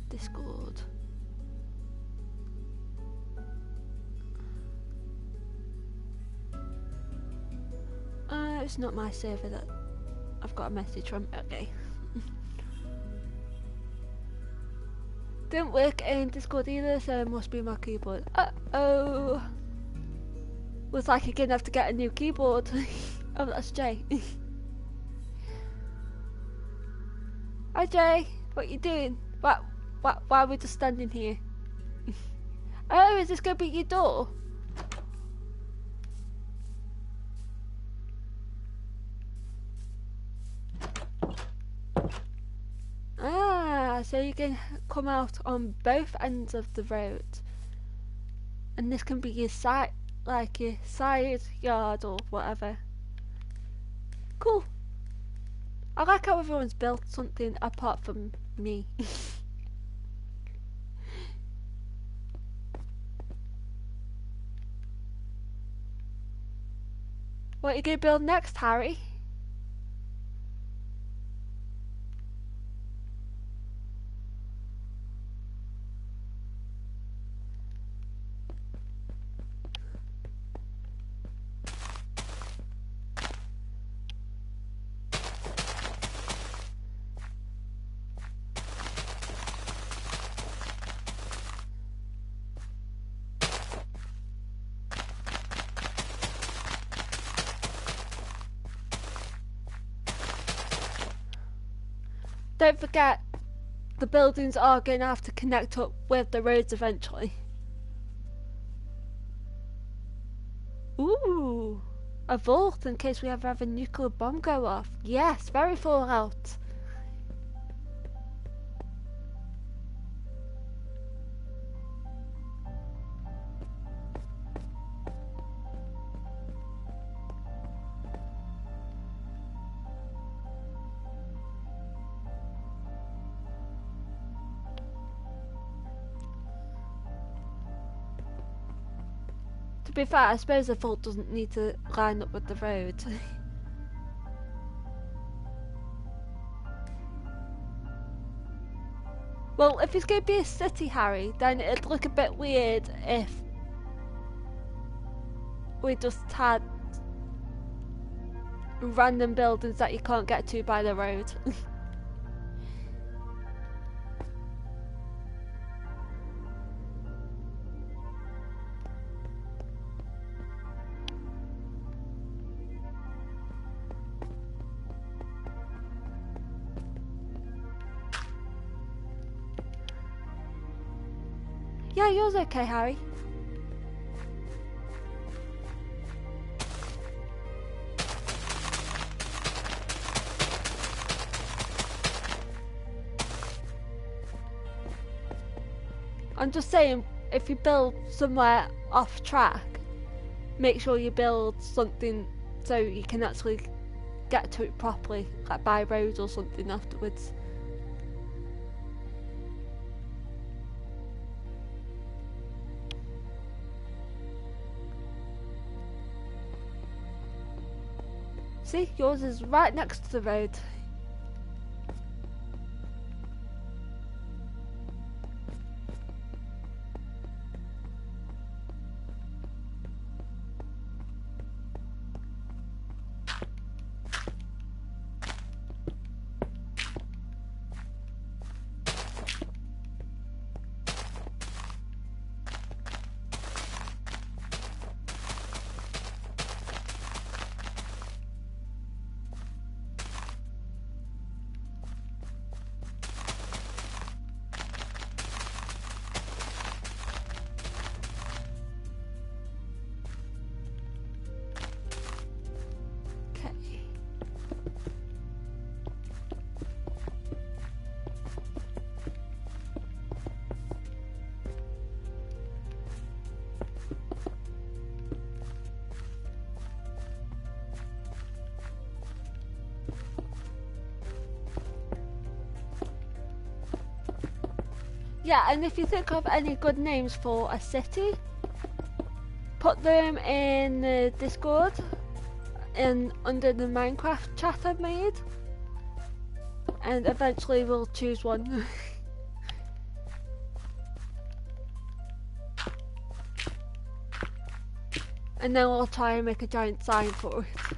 Discord. It's not my server that I've got a message from. Okay. Didn't work in Discord either, so it must be my keyboard. Uh-oh. Looks like you're gonna have to get a new keyboard. Oh, that's Jay. Hi Jay, what you doing? Why are we just standing here? Oh, is this gonna be your door? Ah, so you can come out on both ends of the road. And this can be your side, like your side yard or whatever. Cool. I like how everyone's built something apart from me. What are you going to build next, Harry? Don't forget, the buildings are going to have to connect up with the roads eventually. Ooh, a vault in case we ever have a nuclear bomb go off. Yes, very Fallout. To be fair, I suppose the vault doesn't need to line up with the road. Well, if it's going to be a city, Harry, then it'd look a bit weird if we just had random buildings that you can't get to by the road. Yeah, yours okay, Harry. I'm just saying, if you build somewhere off track, make sure you build something so you can actually get to it properly, like by road or something afterwards. See, yours is right next to the road. Yeah, and if you think of any good names for a city, put them in the Discord and under the Minecraft chat I've made, and eventually we'll choose one. And then we'll try and make a giant sign for it.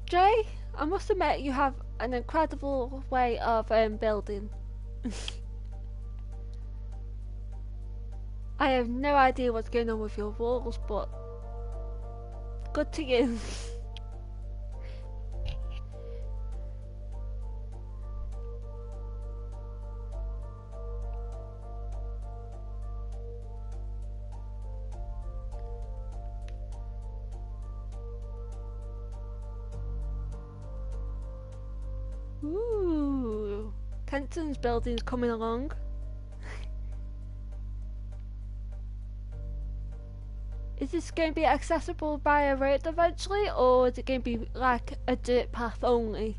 Jay, I must admit you have an incredible way of building. I have no idea what's going on with your walls, but good to you. Ooh, Kenton's building's coming along. Is this going to be accessible by a road eventually, or is it going to be like a dirt path only?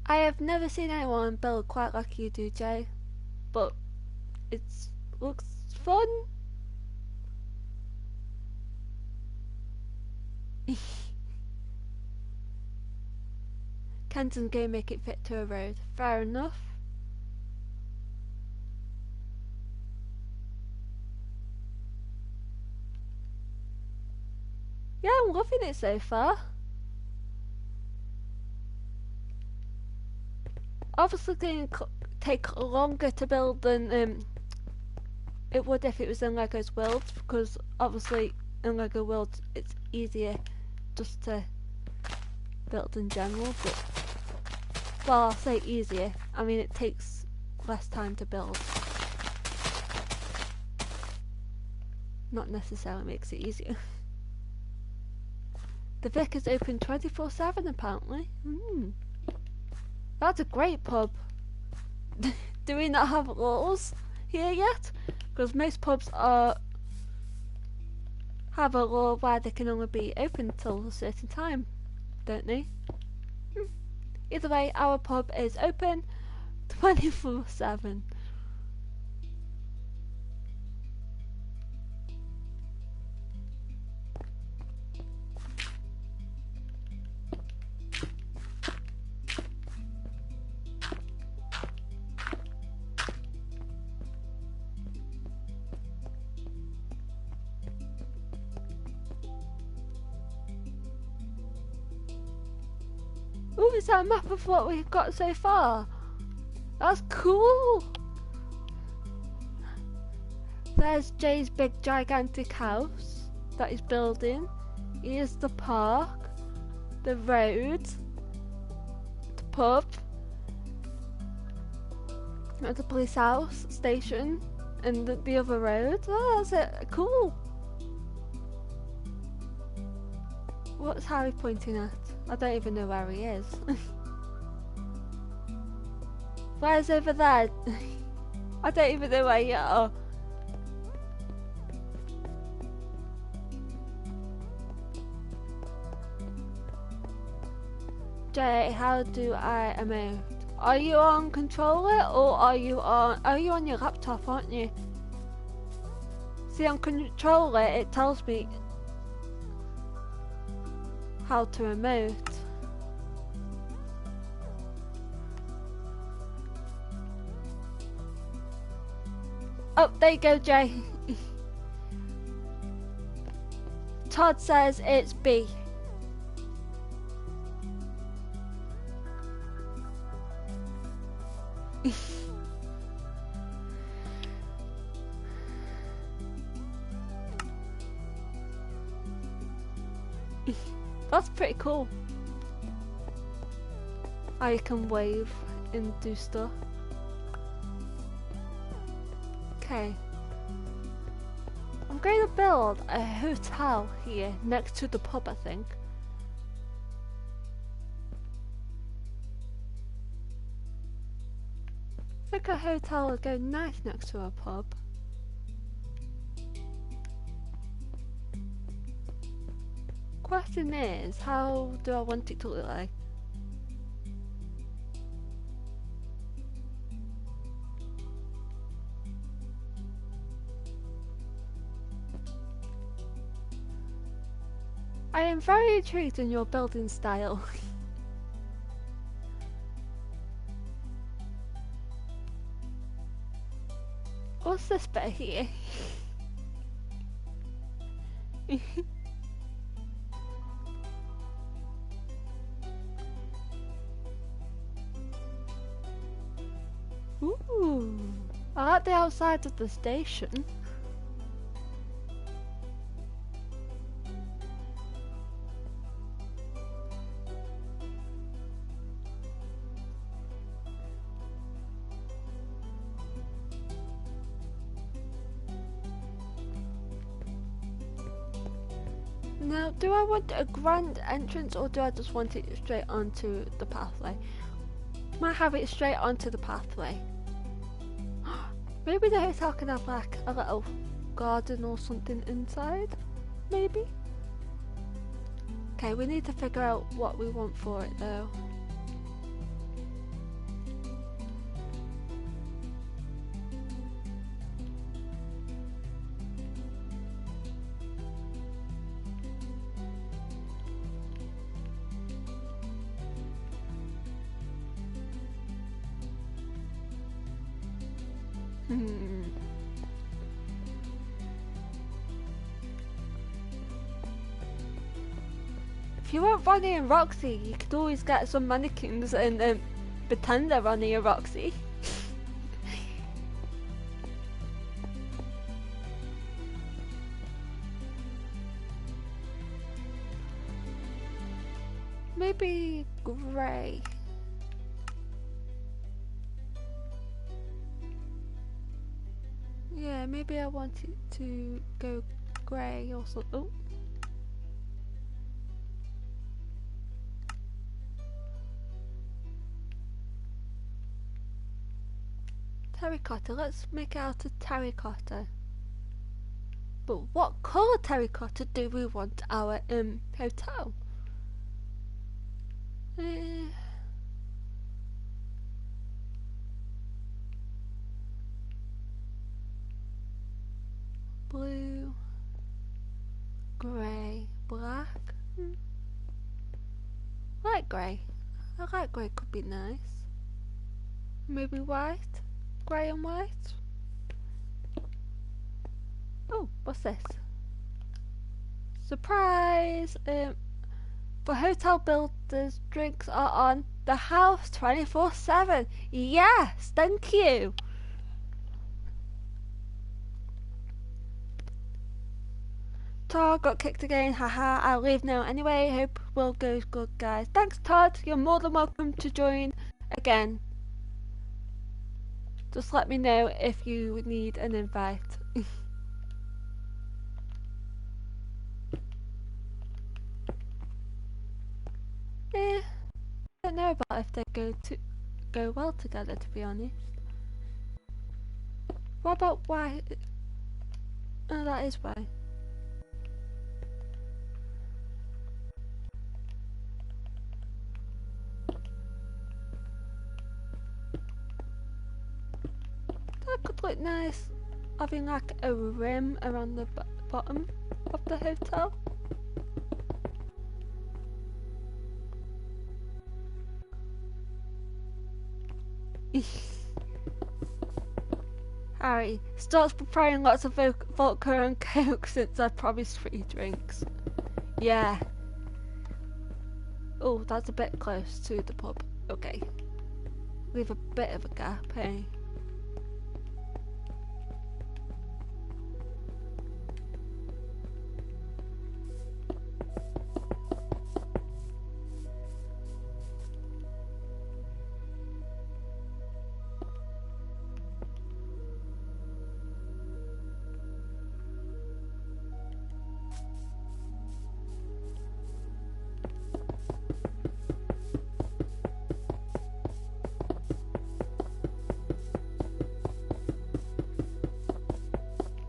I have never seen anyone build quite like you do, Jay, but it looks fun. Kenton's going to make it fit to a road. Fair enough. Yeah, I'm loving it so far. Obviously, going to take longer to build than it would if it was in Lego's World, because obviously in Lego World it's easier just to build in general, but well, I'll say easier. I mean, it takes less time to build. Not necessarily makes it easier. The Vic is open 24/7 apparently. That's a great pub. Do we not have laws here yet? Because most pubs have a law where they can only be open till a certain time, don't they? Either way, our pub is open 24/7. Ooh, is that a map of what we've got so far? That's cool! There's Jay's big gigantic house that he's building. Here's the park, the road, the pub, the police house, station, and the other road. Oh, that's it. Cool! What's Harry pointing at? I don't even know where he is. Where's over there? I don't even know where you are. Jay, how do I emote? Are you on controller or are you on your laptop, aren't you? See, on controller it tells me how to emote. Oh, there you go, Jay. Todd says it's B. That's pretty cool. I can wave and do stuff. Okay. I'm going to build a hotel here next to the pub, I think. I think a hotel would go nice next to a pub. Question is, how do I want it to look like? I am very intrigued in your building style. What's this bit here? Ooh, I like the outside of the station. Now, do I want a grand entrance or do I just want it straight onto the pathway? Might have it straight onto the pathway. Maybe the hotel can have like a little garden or something inside, maybe? Okay, we need to figure out what we want for it though. If you want Ronnie and Roxy, you could always get some mannequins and pretend they're Ronnie and Roxy. maybe grey. Yeah, maybe I want it to go grey or something. Oh. Terracotta, let's make it out of terracotta. But what colour terracotta do we want our hotel? Blue, grey, black. Light grey. I like grey, could be nice. Maybe white. Grey and white. Oh, what's this? Surprise! For hotel builders, drinks are on the house 24/7. Yes, thank you. Todd got kicked again, haha. I'll leave now anyway. Hope will goes good, guys. Thanks, Todd. You're more than welcome to join again. Just let me know if you need an invite. I don't know about if they go well together, to be honest. What about why? Oh, that is why. That could look nice, having like a rim around the bottom of the hotel. Harry starts preparing lots of vodka and coke since I promised free drinks. Yeah. Oh, that's a bit close to the pub. Okay. Leave a bit of a gap, eh?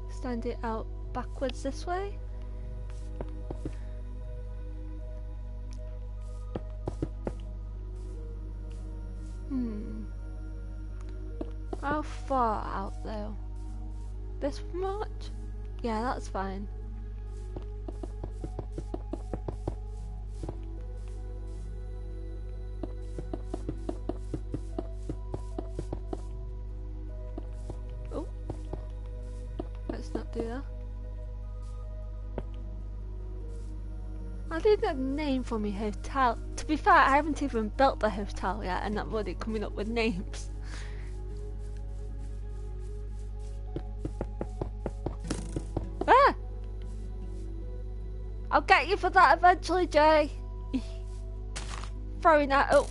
Stand it out backwards this way. How far out though? This much? Yeah, that's fine. Oh, let's not do that. I need a name for my hotel. To be fair, I haven't even built the hotel yet and I'm already coming up with names. Ah! I'll get you for that eventually, Jay. Throwing that. Oh.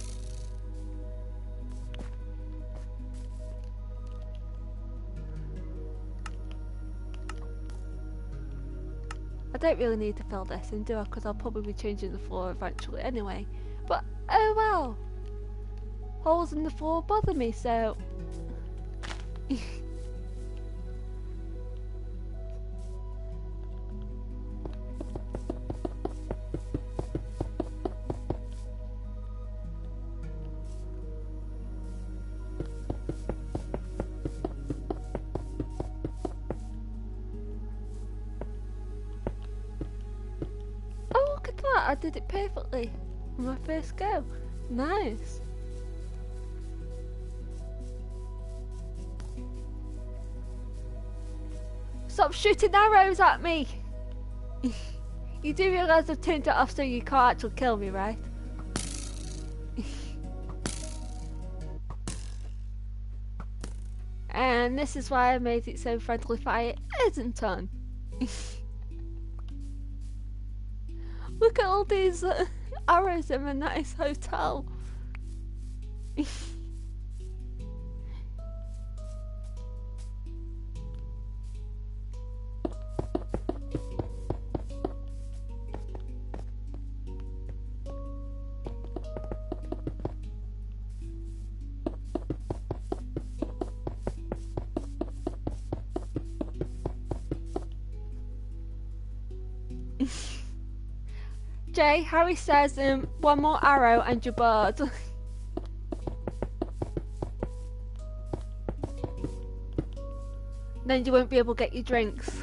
I don't really need to fill this in, do I? Because I'll probably be changing the floor eventually anyway. But, oh well. Holes in the floor bother me, so... I did it perfectly on my first go. Nice. Stop shooting arrows at me. You do realise I've turned it off so you can't actually kill me, right? And this is why I made it so friendly fire isn't on. Look at all these arrows in a nice hotel. Jay, Harry says, one more arrow and you're bored. Then you won't be able to get your drinks.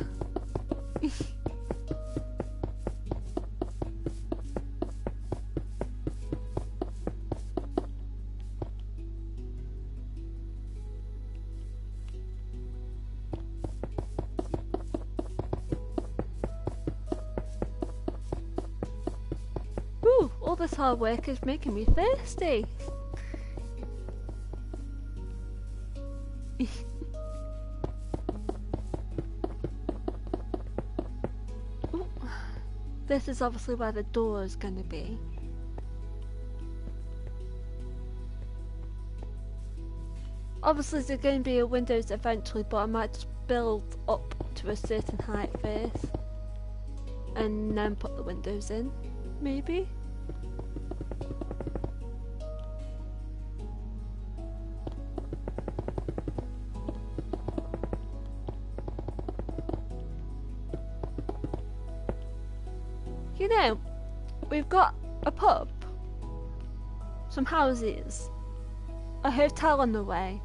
Ooh, all this hard work is making me thirsty. Ooh, this is obviously where the door is going to be. Obviously there's going to be a windows eventually, but I might just build up to a certain height first and then put the windows in, maybe? You know, we've got a pub, some houses, a hotel on the way,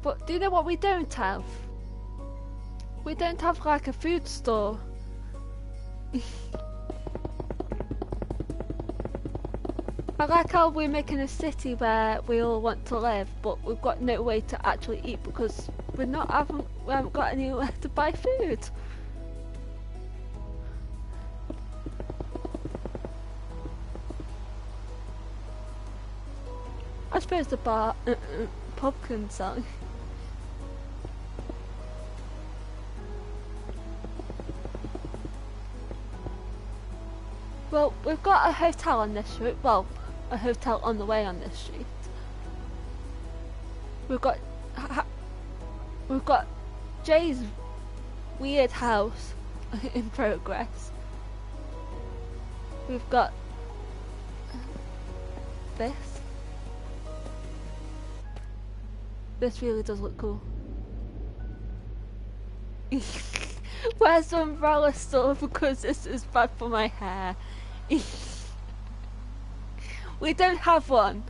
but do you know what we don't have? We don't have like a food store. I like how we're making a city where we all want to live, but we've got no way to actually eat because we haven't got anywhere to buy food. I suppose the pub can sell. Well, we've got a hotel on this street. Well, a hotel on the way on this street. We've got Jay's weird house in progress. We've got this. This really does look cool. Where's the umbrella still? Because this is bad for my hair. We don't have one.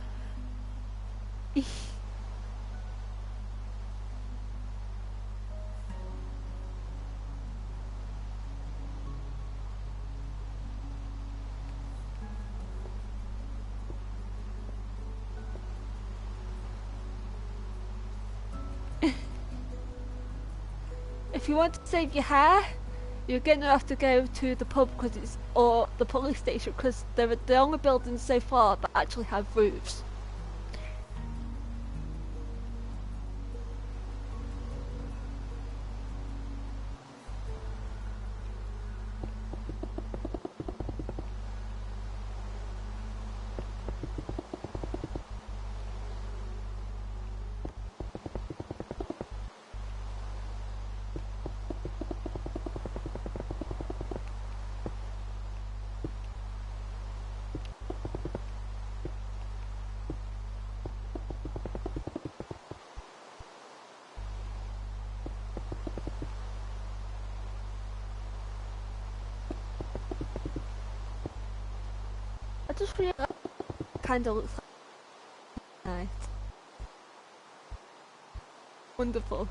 If you want to save your hair, you're going to have to go to the pub or the police station because they're the only buildings so far that actually have roofs. I just realised it kind of looks like nice. Wonderful.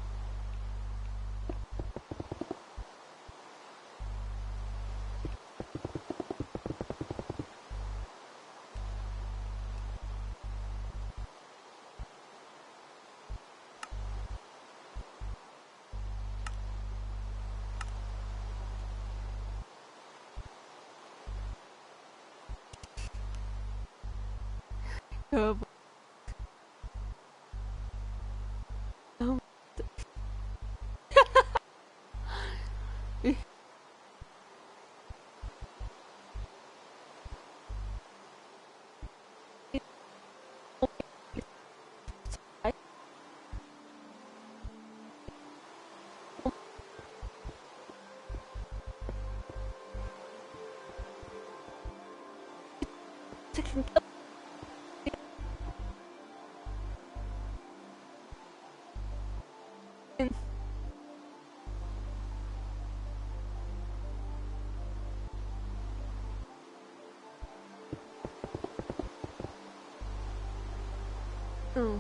Oh, oh. to kill. Oh.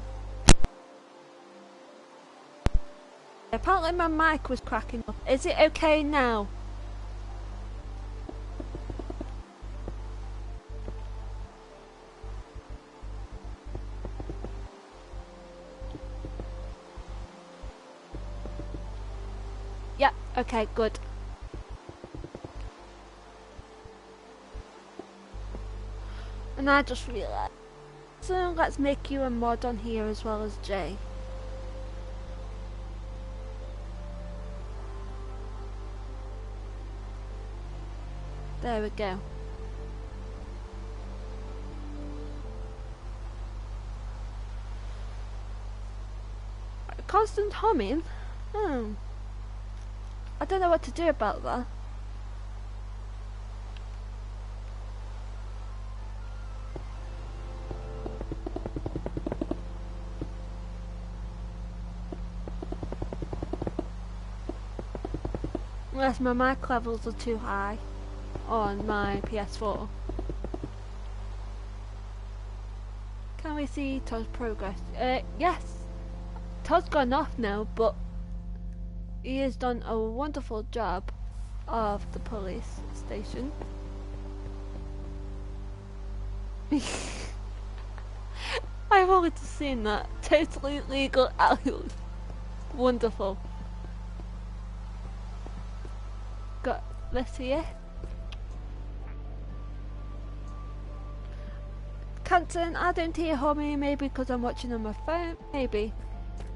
Apparently my mic was cracking up. Is it okay now? Yep, okay, good. And I just realised. So let's make you a mod on here as well as Jay. There we go. Constant humming? Oh. I don't know what to do about that. Unless my mic levels are too high on my PS4. Can we see Todd's progress? Yes. Todd's gone off now, but he has done a wonderful job of the police station. I've only just seen that. Totally legal alley. Wonderful. Got this here. Canton, I don't hear humming, maybe because I'm watching on my phone, maybe.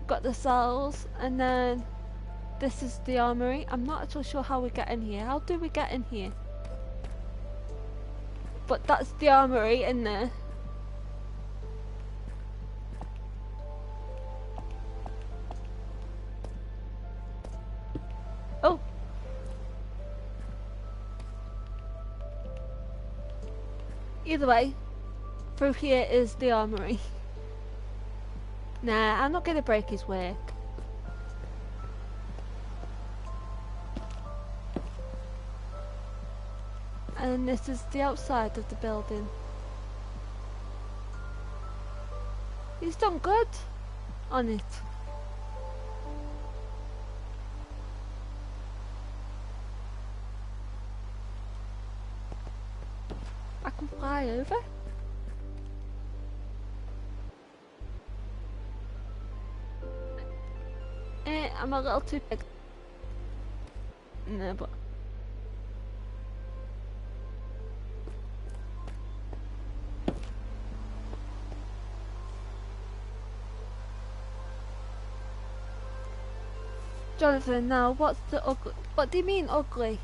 Got the cells, and then this is the armory. I'm not actually sure how we get in here. How do we get in here? But that's the armory in there. Oh! Either way, through here is the armory. Nah, I'm not gonna break his work. And this is the outside of the building. He's done good on it. I can fly over. I'm a little too big. No, but Jonathan, now what's the ugly? What do you mean ugly?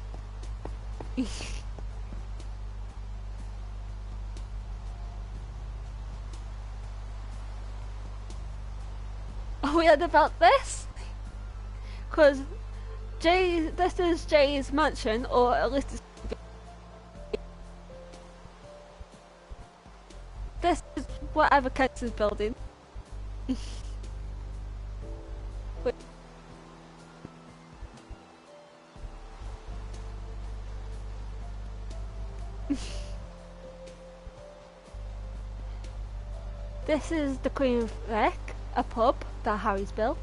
Are we on about this? Because this is Jay's mansion, or at least it's this is whatever Kenton's building. Wait. This is the Queen Vic, a pub that Harry's built.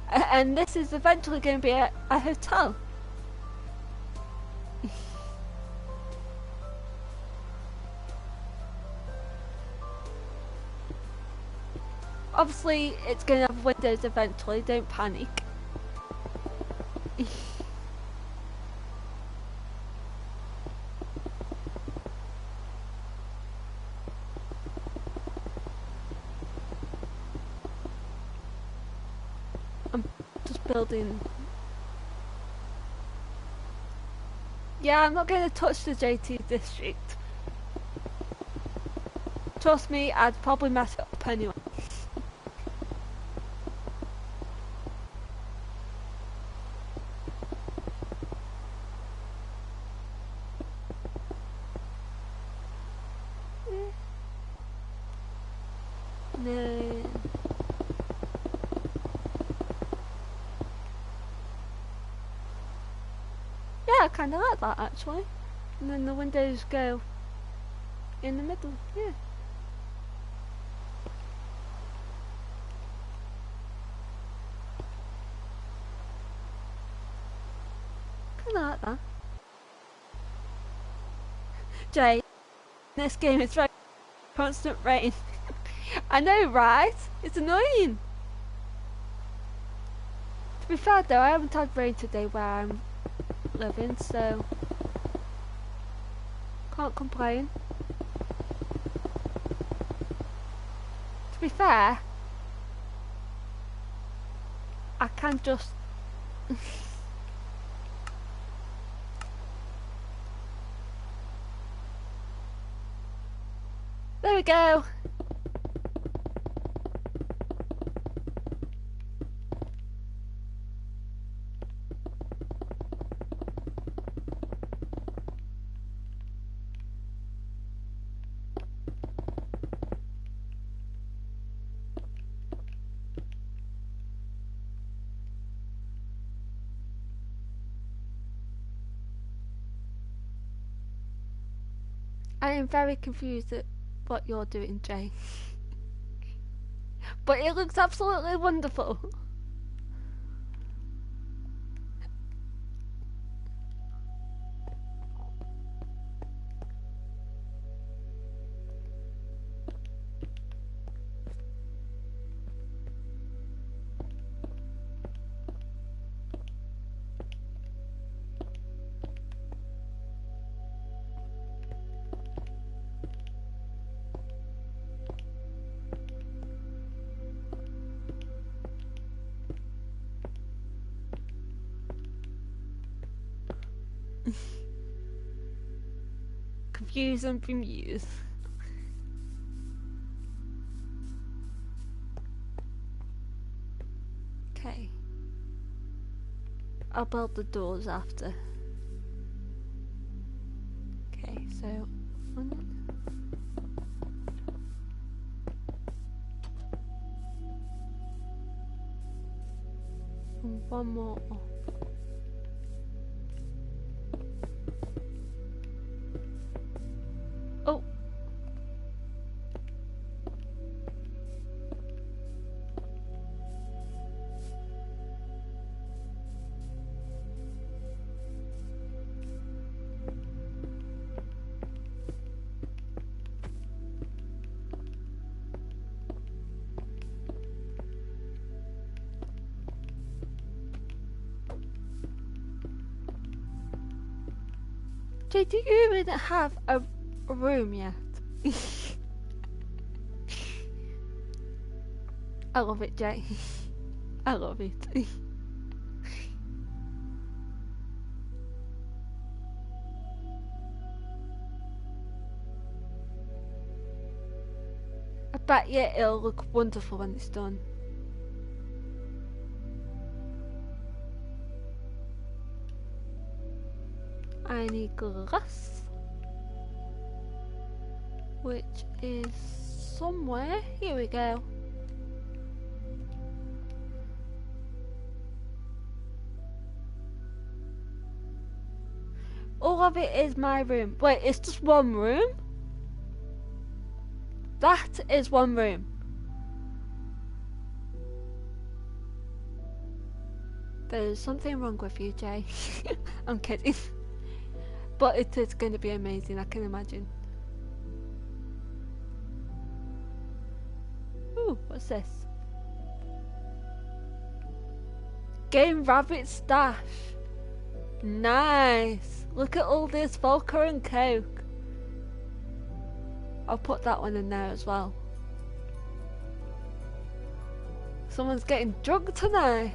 And this is eventually going to be a hotel. Obviously, it's going to have windows eventually, don't panic. Building. Yeah, I'm not going to touch the JT district. Trust me, I'd probably mess it up anyway. No. Yeah, I kind of like that actually. And then the windows go in the middle. Yeah. Kind of like that. Jay, this game is very constant rain. I know, right? It's annoying. To be fair though, I haven't had rain today where I'm living, so can't complain. To be fair, I can just there we go. I am very confused at what you're doing, Jay. But it looks absolutely wonderful. Confused and bemused. Okay. I'll build the doors after. Okay, so one more. Oh. Jay, do you even have a room yet? I love it, Jay. I love it. I bet you it'll look wonderful when it's done. I need glass, which is somewhere. Here we go. All of it is my room. Wait, it's just one room? That is one room. There's something wrong with you, Jay. I'm kidding. But it is going to be amazing, I can imagine. Ooh, what's this? TheGameRabbit stash. Nice. Look at all this vodka and coke. I'll put that one in there as well. Someone's getting drunk tonight.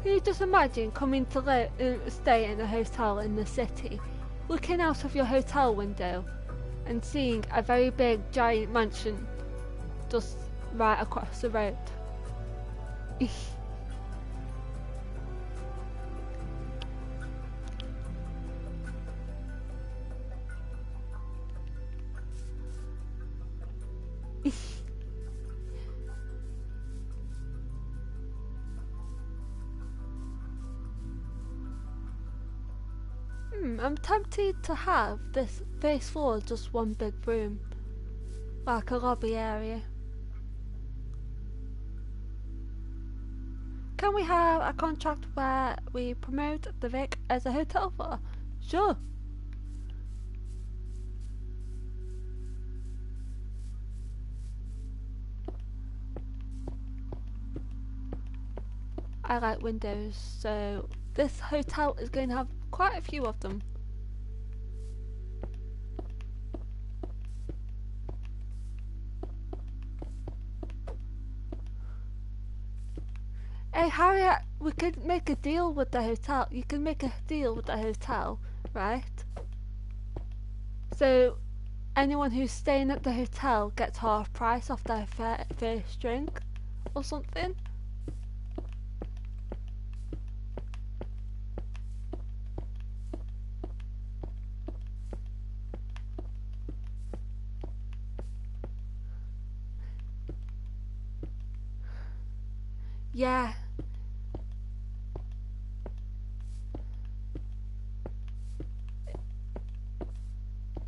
Can you just imagine coming to stay in a hotel in the city, looking out of your hotel window and seeing a very big giant mansion just right across the road? I'm tempted to have this first floor just one big room, like a lobby area. Can we have a contract where we promote the Vic as a hotel floor? Sure. I like windows, so this hotel is going to have quite a few of them. Hey Harriet, we could make a deal with the hotel. You can make a deal with the hotel, right? So anyone who's staying at the hotel gets half price off their first drink or something. Yeah.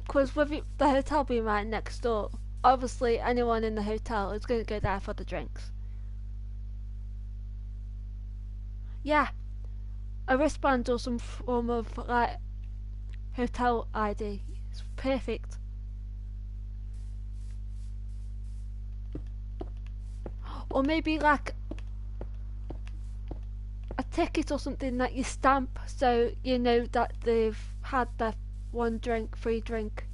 Because with the hotel being right next door, obviously anyone in the hotel is going to go there for the drinks. Yeah. A wristband or some form of like hotel ID. It's perfect. Or maybe like a ticket or something that you stamp so you know that they've had their one drink, free drink.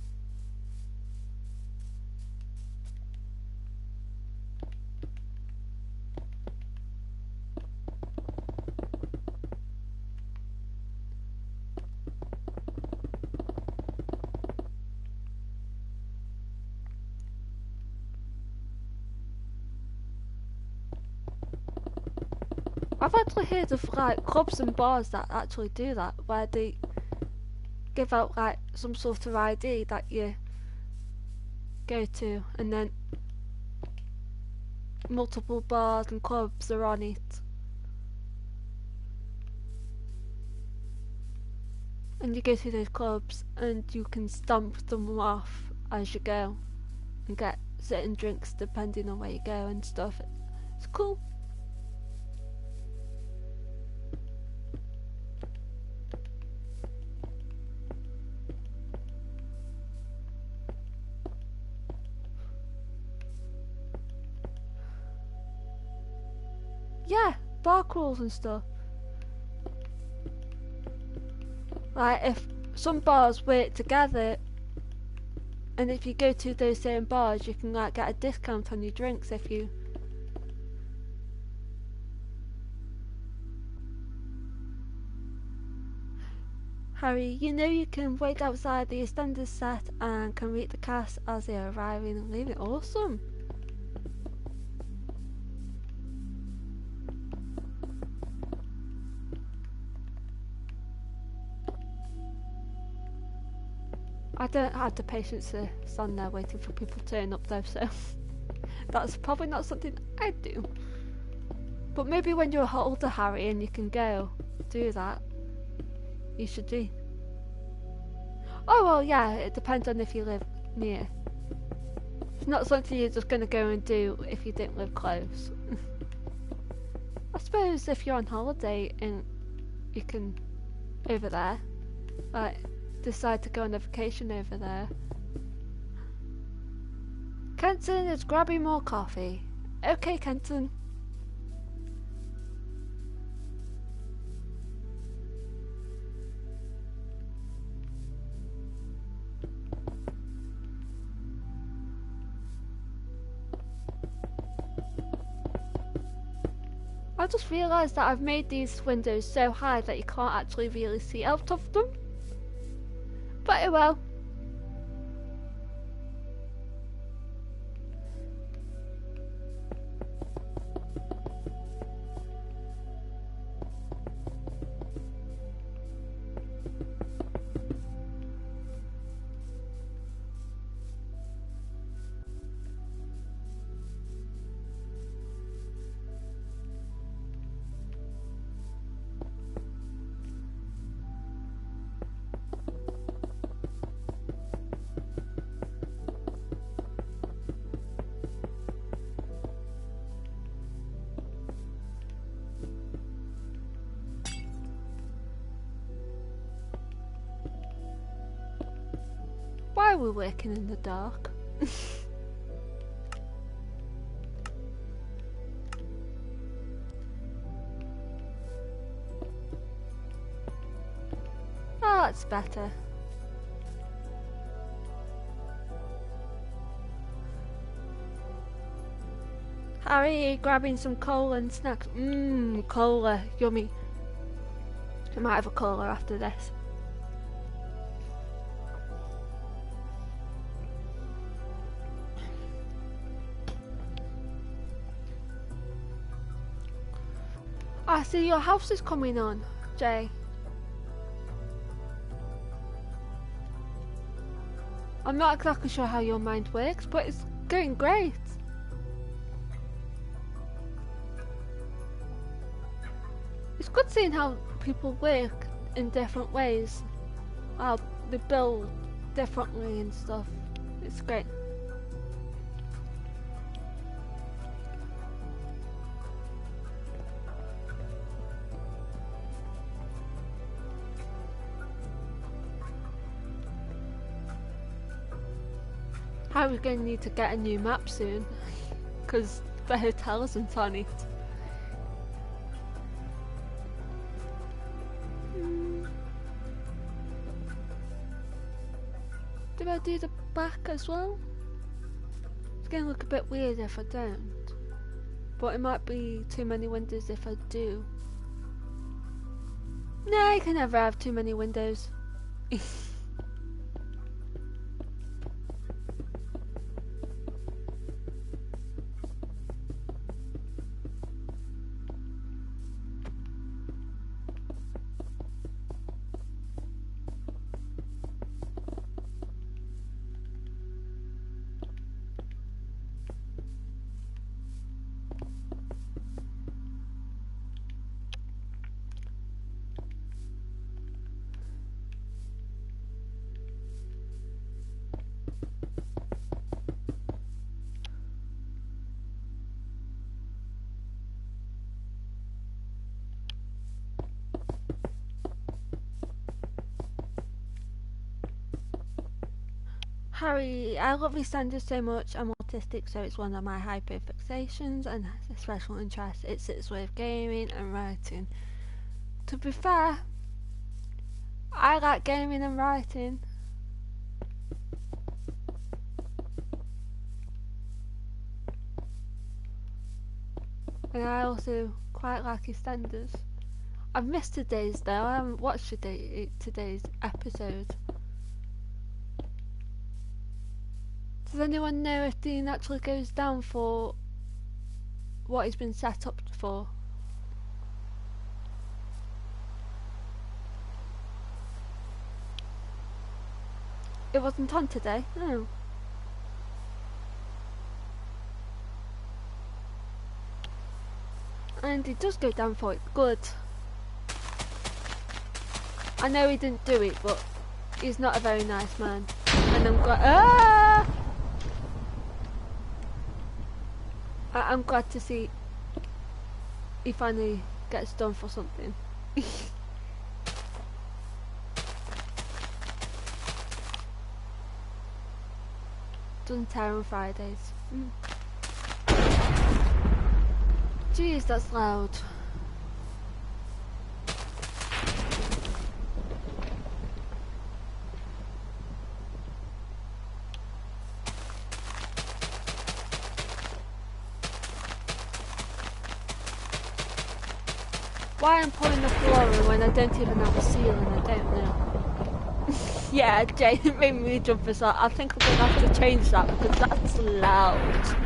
I've actually heard of like clubs and bars that actually do that, where they give out like some sort of ID that you go to, and then multiple bars and clubs are on it. And you go to those clubs and you can stamp them off as you go and get certain drinks depending on where you go and stuff. It's cool. Yeah, bar crawls and stuff. Like if some bars work together, and if you go to those same bars, you can like get a discount on your drinks if you. Harry, you know you can wait outside the extended set and can meet the cast as they are arriving and leaving. Awesome. I don't have the patience to stand there waiting for people to turn up though, so that's probably not something I'd do. But maybe when you're older, Harry, and you can go do that, you should do. Oh well, yeah, it depends on if you live near. It's not something you're just going to go and do if you don't live close. I suppose if you're on holiday and you can over there, like decide to go on a vacation over there. Kenton is grabbing more coffee. Okay, Kenton. I just realised that I've made these windows so high that you can't actually really see out of them. But oh well. Why are we working in the dark? Oh, that's better. Harry, grabbing some cola and snacks. Mmm, cola, yummy. I might have a cola after this. I see your house is coming on, Jay. I'm not exactly sure how your mind works, but it's going great. It's good seeing how people work in different ways, how they build differently and stuff. It's great. How we're going to need to get a new map soon, because the hotel isn't on it. Do I do the back as well? It's going to look a bit weird if I don't, but it might be too many windows if I do. Nah, you can never have too many windows. Harry, I love your standards so much. I'm autistic, so it's one of my hyperfixations and a special interest. It sits with gaming and writing. To be fair, I like gaming and writing. And I also quite like his standards. I've missed today's though. I haven't watched today's episode. Does anyone know if Dean actually goes down for what he's been set up for? It wasn't on today, no. And he does go down for it, good. I know he didn't do it, but he's not a very nice man. And I'm glad. I'm glad to see he finally gets done for something. Doesn't tear on Fridays. Jeez, that's loud. why I'm pouring the flooring when I don't even have a ceiling, I don't know. Yeah, Jay, it made me jump as well. I think I'm going to have to change that because that's loud.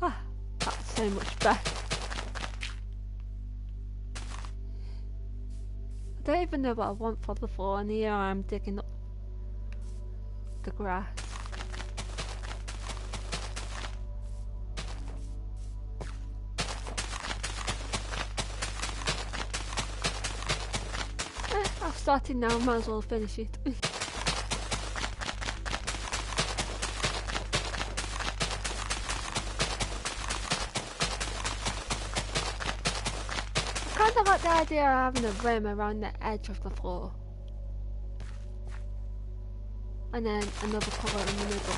Ah, that's so much better. I don't even know what I want for the floor, and here I am digging up the grass. I've started now, might as well finish it. I kind of like the idea of having a rim around the edge of the floor. And then another colour in the middle.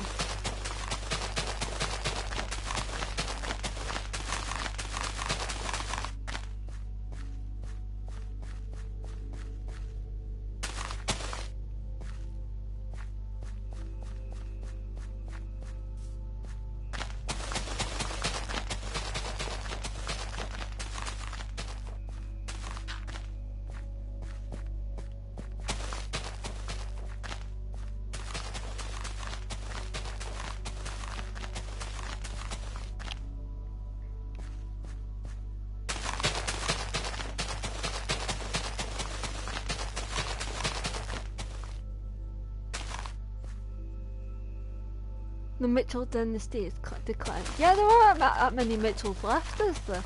The Mitchell dynasty is declined. Yeah, there aren't that many Mitchells left, is there?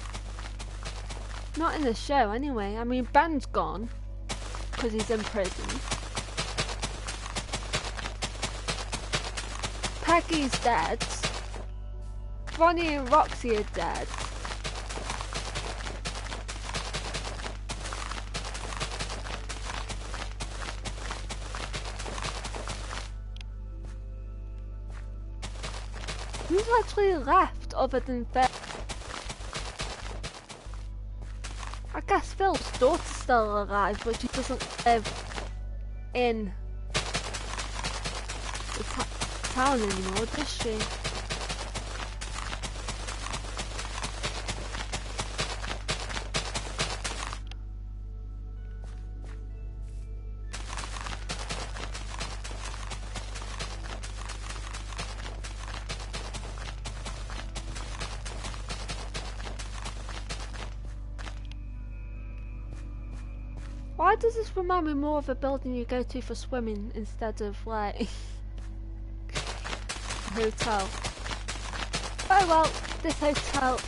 Not in the show, anyway. I mean, Ben's gone because he's in prison. Peggy's dead. Ronnie and Roxy are dead. Who's actually left other than Phil? I guess Phil's daughter's still alive, but she doesn't live in the town anymore, does she? Why does this remind me more of a building you go to for swimming instead of like a hotel? Oh well, this hotel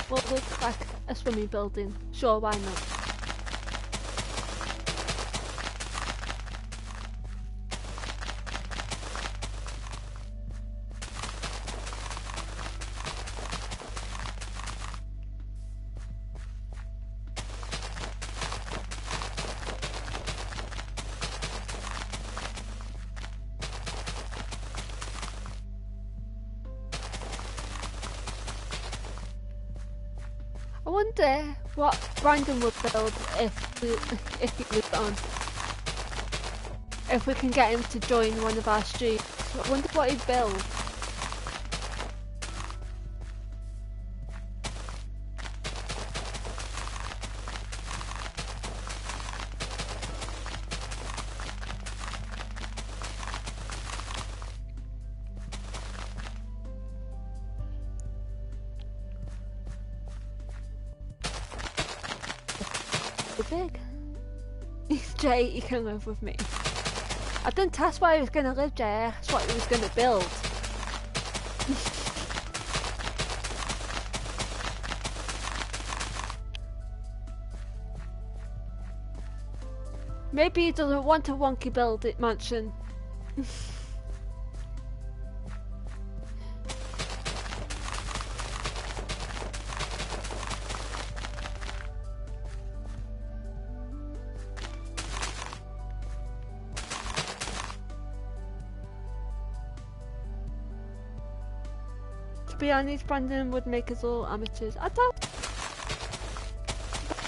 will look like a swimming building. Sure, why not? I wonder what Brandon would build if he was on. If we can get him to join one of our streams. I wonder what he'd build. Big. Jay, you can live with me. I didn't ask where he was going to live, Jay. I asked what he was going to build. Maybe he doesn't want a wonky built mansion. To be honest, Brandon would make us all amateurs. I don't.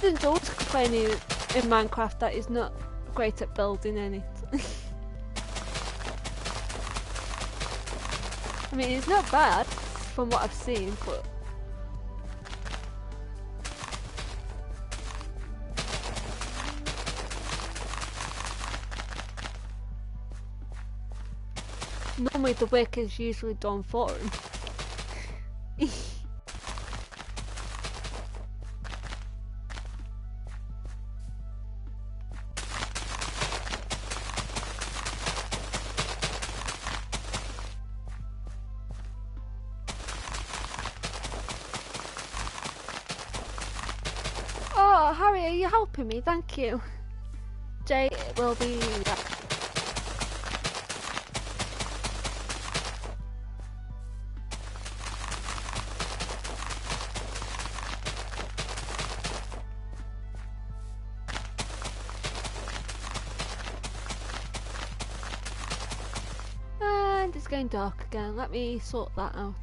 Brandon's always complaining in Minecraft that is not great at building in it. I mean, it's not bad from what I've seen, but normally the work is usually done for him. Oh, Harry, are you helping me? Thank you. Jay will be back. And it's getting dark again. Let me sort that out.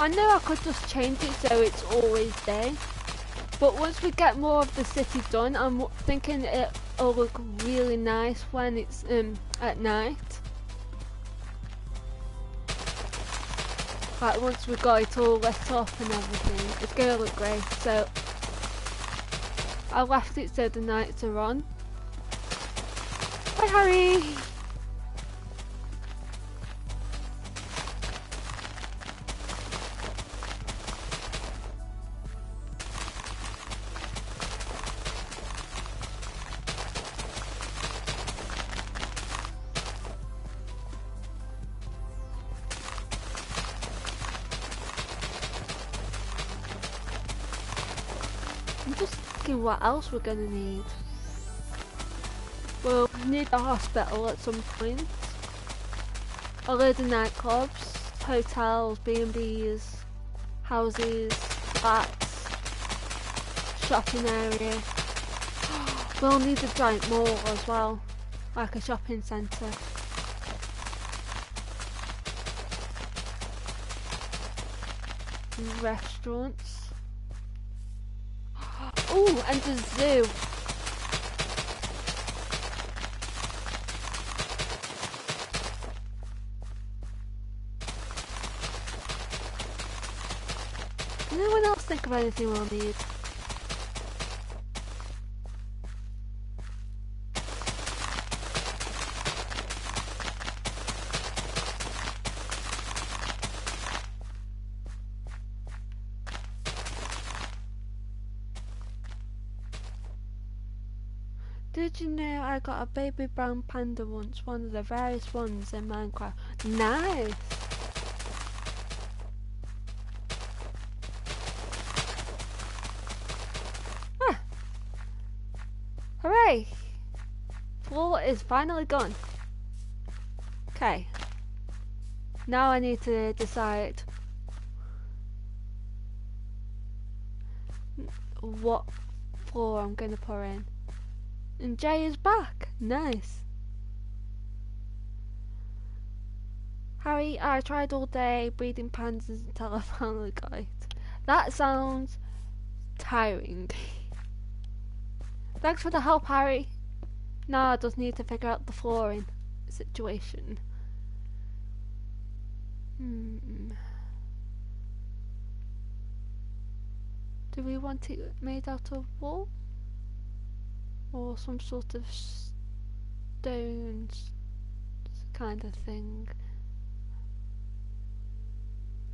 I know I could just change it so it's always day, but once we get more of the city done, I'm thinking it'll look really nice when it's at night. Like once we've got it all lit up and everything, it's gonna look great. So I left it so the nights are on. Hi Harry! I'm just thinking what else we're gonna need. We'll need a hospital at some point. A load of nightclubs, hotels, B&Bs, houses, flats, shopping area. We'll need a giant mall as well, like a shopping centre. Restaurants. Oh, and a zoo. Can anyone else think of anything we'll need? Did you know I got a baby brown panda once? One of the rarest ones in Minecraft. Nice! Ah! Hooray! Floor is finally gone. Okay. Now I need to decide what floor I'm going to put in. And Jay is back. Nice. Harry, I tried all day breeding pandas until I finally got it. That sounds tiring. Thanks for the help, Harry. Now I just need to figure out the flooring situation. Do we want it made out of wool? Or some sort of stones kind of thing.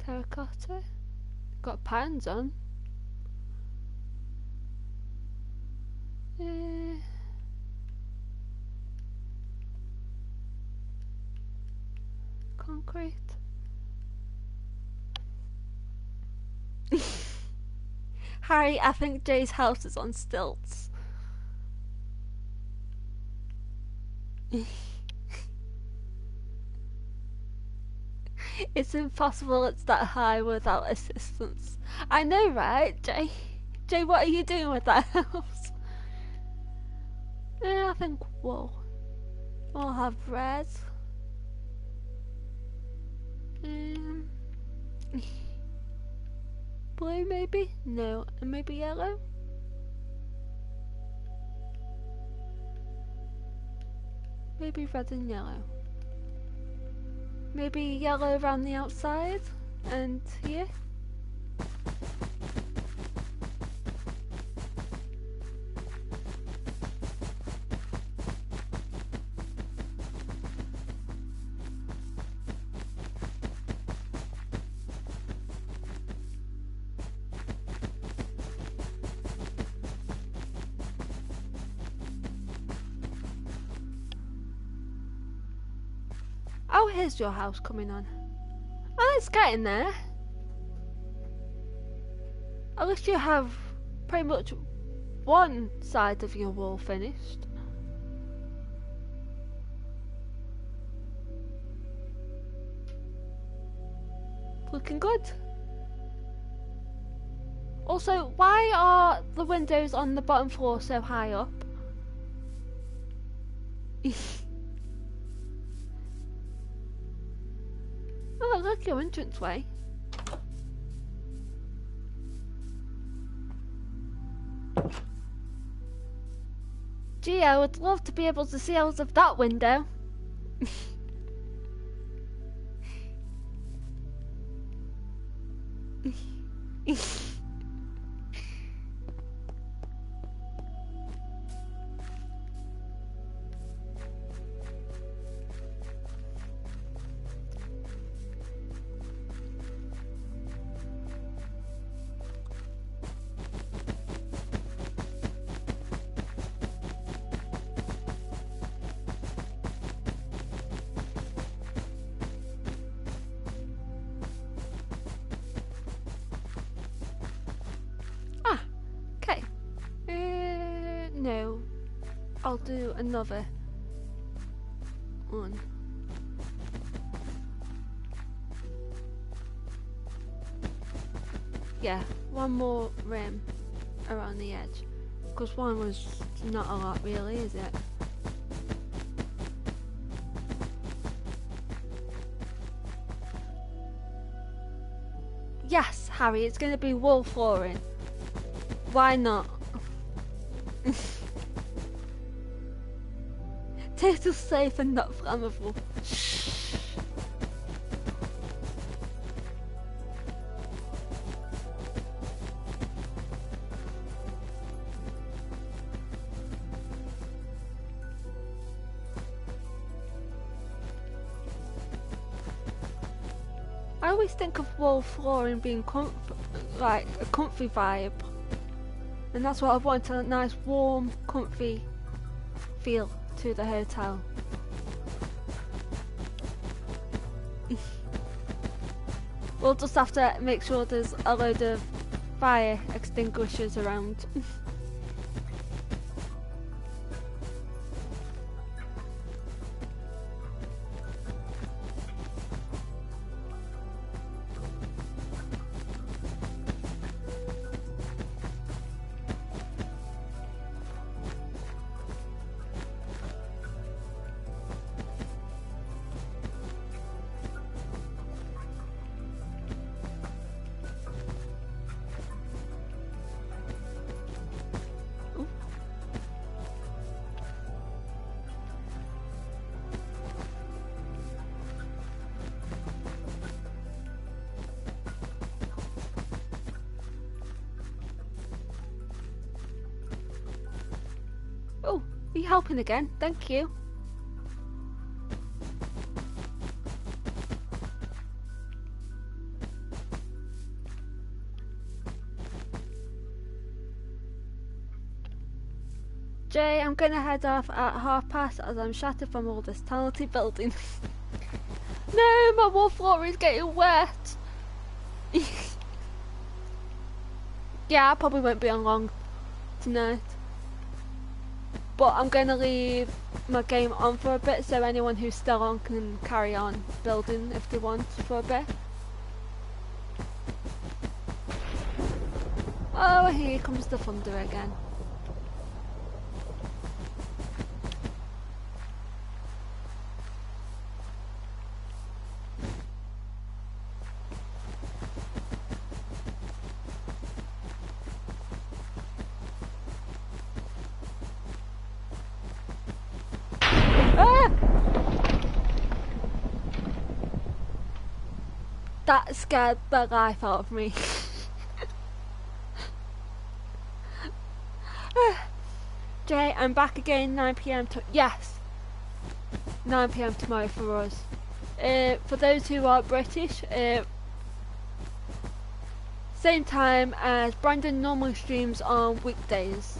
Terracotta? Got pans on. Concrete. Harry, I think Jay's house is on stilts. It's impossible it's that high without assistance. I know, right, Jay? Jay, what are you doing with that house? think we'll have red. Blue maybe? No, and maybe yellow? Maybe red and yellow. Maybe yellow around the outside and here? Oh, here's your house coming on. Oh, it's getting there. At least you have pretty much one side of your wall finished. Looking good. Also, why are the windows on the bottom floor so high up? Oh, look, your entranceway. Gee, I would love to be able to see out of that window. No, I'll do another one. Yeah, one more rim around the edge, because one was not a lot really, is it? Yes, Harry, it's going to be wool flooring. Why not? Total safe and not flammable. I always think of wool flooring being like a comfy vibe, and that's what I want, a nice warm comfy feel to the hotel. We'll just have to make sure there's a load of fire extinguishers around. Oh, are you helping again? Thank you. Jay, I'm gonna head off at past as I'm shattered from all this talented building. No, my wall floor is getting wet. Yeah, I probably won't be on long tonight. But I'm going to leave my game on for a bit so anyone who's still on can carry on building if they want for a bit. Oh, here comes the thunder again. That scared the life out of me. Jay, I'm back again 9 p.m. Yes, 9 p.m. tomorrow for us. For those who are British, same time as Brandon normally streams on weekdays.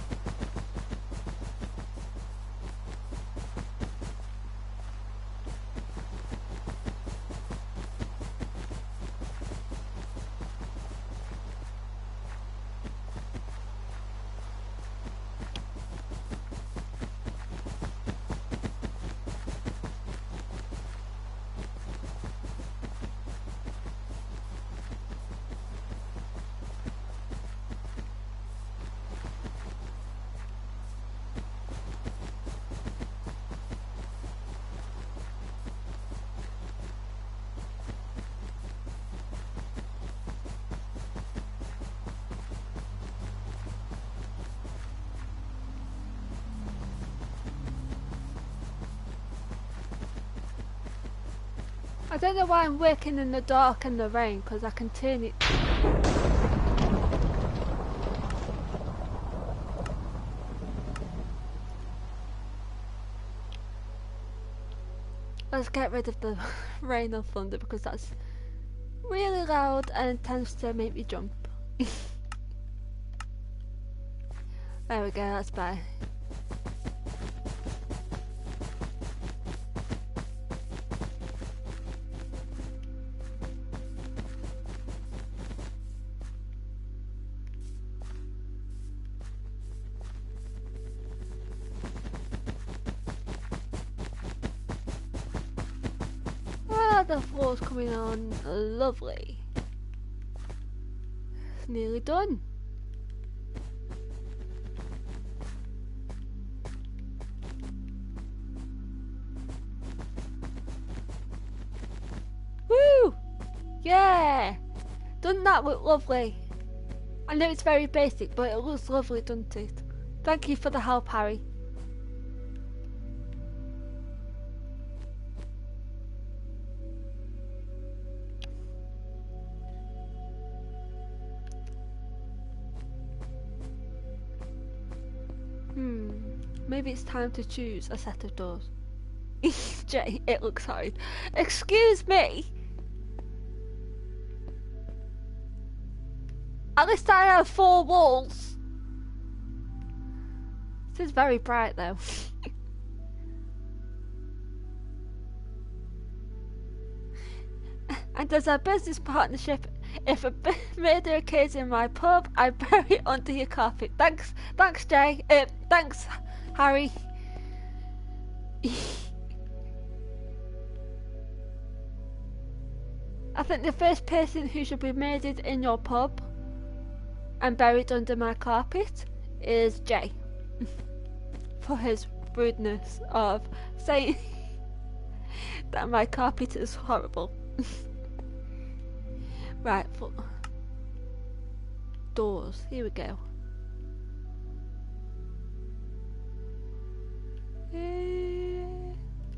I don't know why I'm working in the dark and the rain, because I can turn it. Let's get rid of the rain and thunder, because that's really loud and tends to make me jump. There we go, that's better. The floor's coming on lovely. It's nearly done. Woo! Yeah! Done that look lovely. I know it's very basic, but it looks lovely, doesn't it? Thank you for the help, Harry. Maybe it's time to choose a set of doors. Jay, it looks hard. Excuse me? At least I have 4 walls. This is very bright though. And as a business partnership, if a murder occurs in my pub, I bury it under your carpet. Thanks Jay. Thanks Harry. I think the first person who should be murdered in your pub and buried under my carpet is Jay. For his rudeness of saying that my carpet is horrible. Right, for doors, here we go.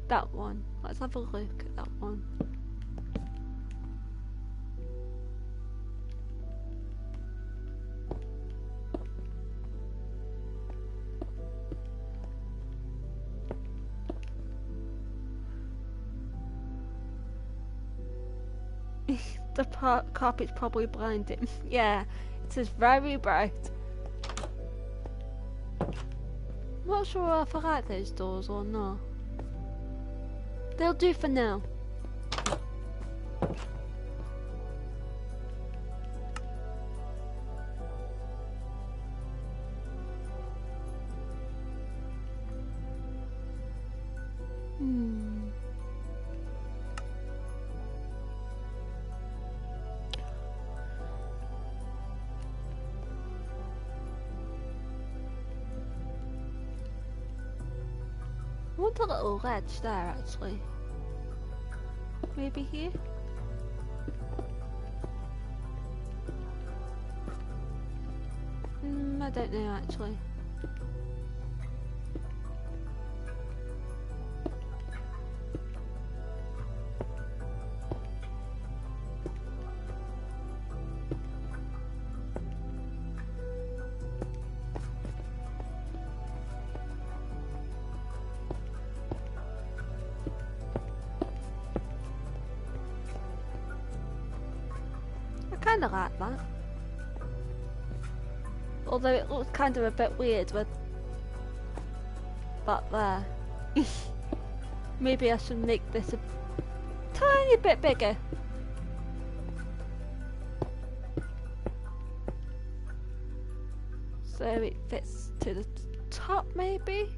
That one. Let's have a look at that one. The carpet's probably blinding. Yeah, it is very bright. I'm not sure if I like those doors or not. They'll do for now. I want a little ledge there actually. Maybe here? I don't know actually. kind of like that. Although it looks kind of a bit weird with that there. Maybe I should make this a tiny bit bigger. So it fits to the top maybe?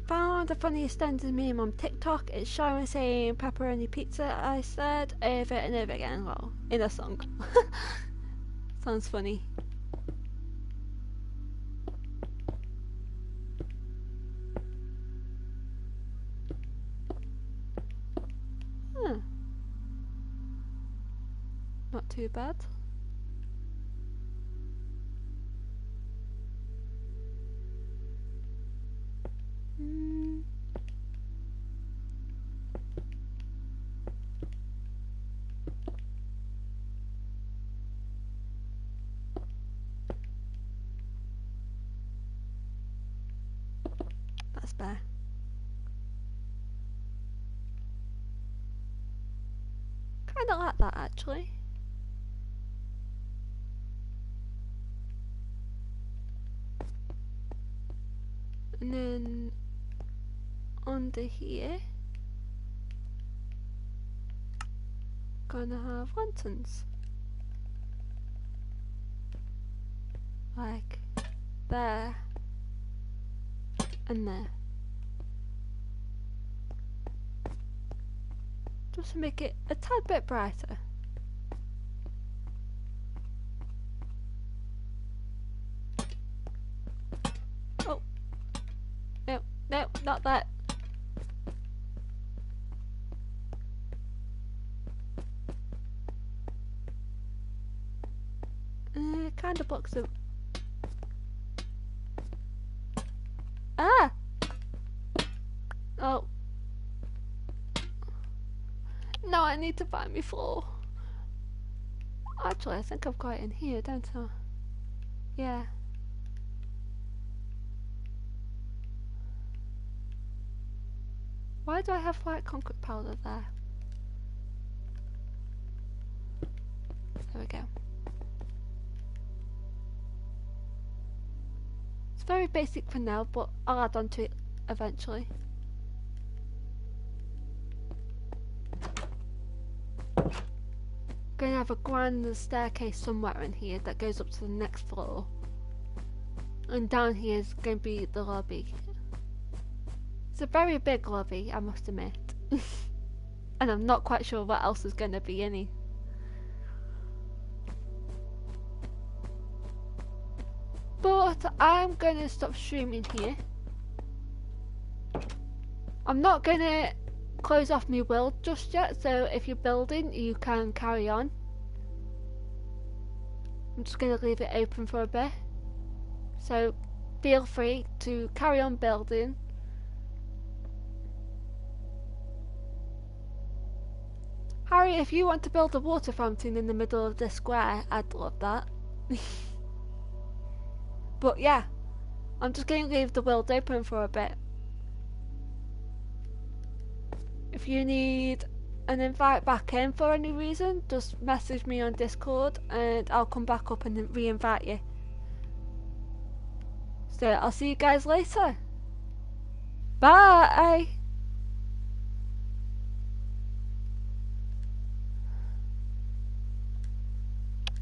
Found the funniest ends meme on TikTok. It's Sharon saying pepperoni pizza, I said over and over again, well, in a song. Sounds funny. Huh. Not too bad. That's better. Kind of like that actually. And then under here, gonna have lanterns. Like there and there. Just to make it a tad bit brighter. Oh. No, no, not that. Kind of blocks them. Ah! Oh. No, I need to find my floor. Actually, I think I've got it in here, don't I? Yeah. Why do I have white concrete powder there? There we go. It's very basic for now, but I'll add on to it eventually. Gonna have a grand staircase somewhere in here that goes up to the next floor. And down here is going to be the lobby. It's a very big lobby, I must admit. And I'm not quite sure what else is going to be in it. But I'm going to stop streaming here. I'm not going to close off my world just yet, so if you're building you can carry on. I'm just going to leave it open for a bit. So feel free to carry on building. Harry, if you want to build a water fountain in the middle of the square, I'd love that. But yeah, I'm just going to leave the world open for a bit. If you need an invite back in for any reason, just message me on Discord and I'll come back up and re-invite you. So I'll see you guys later. Bye!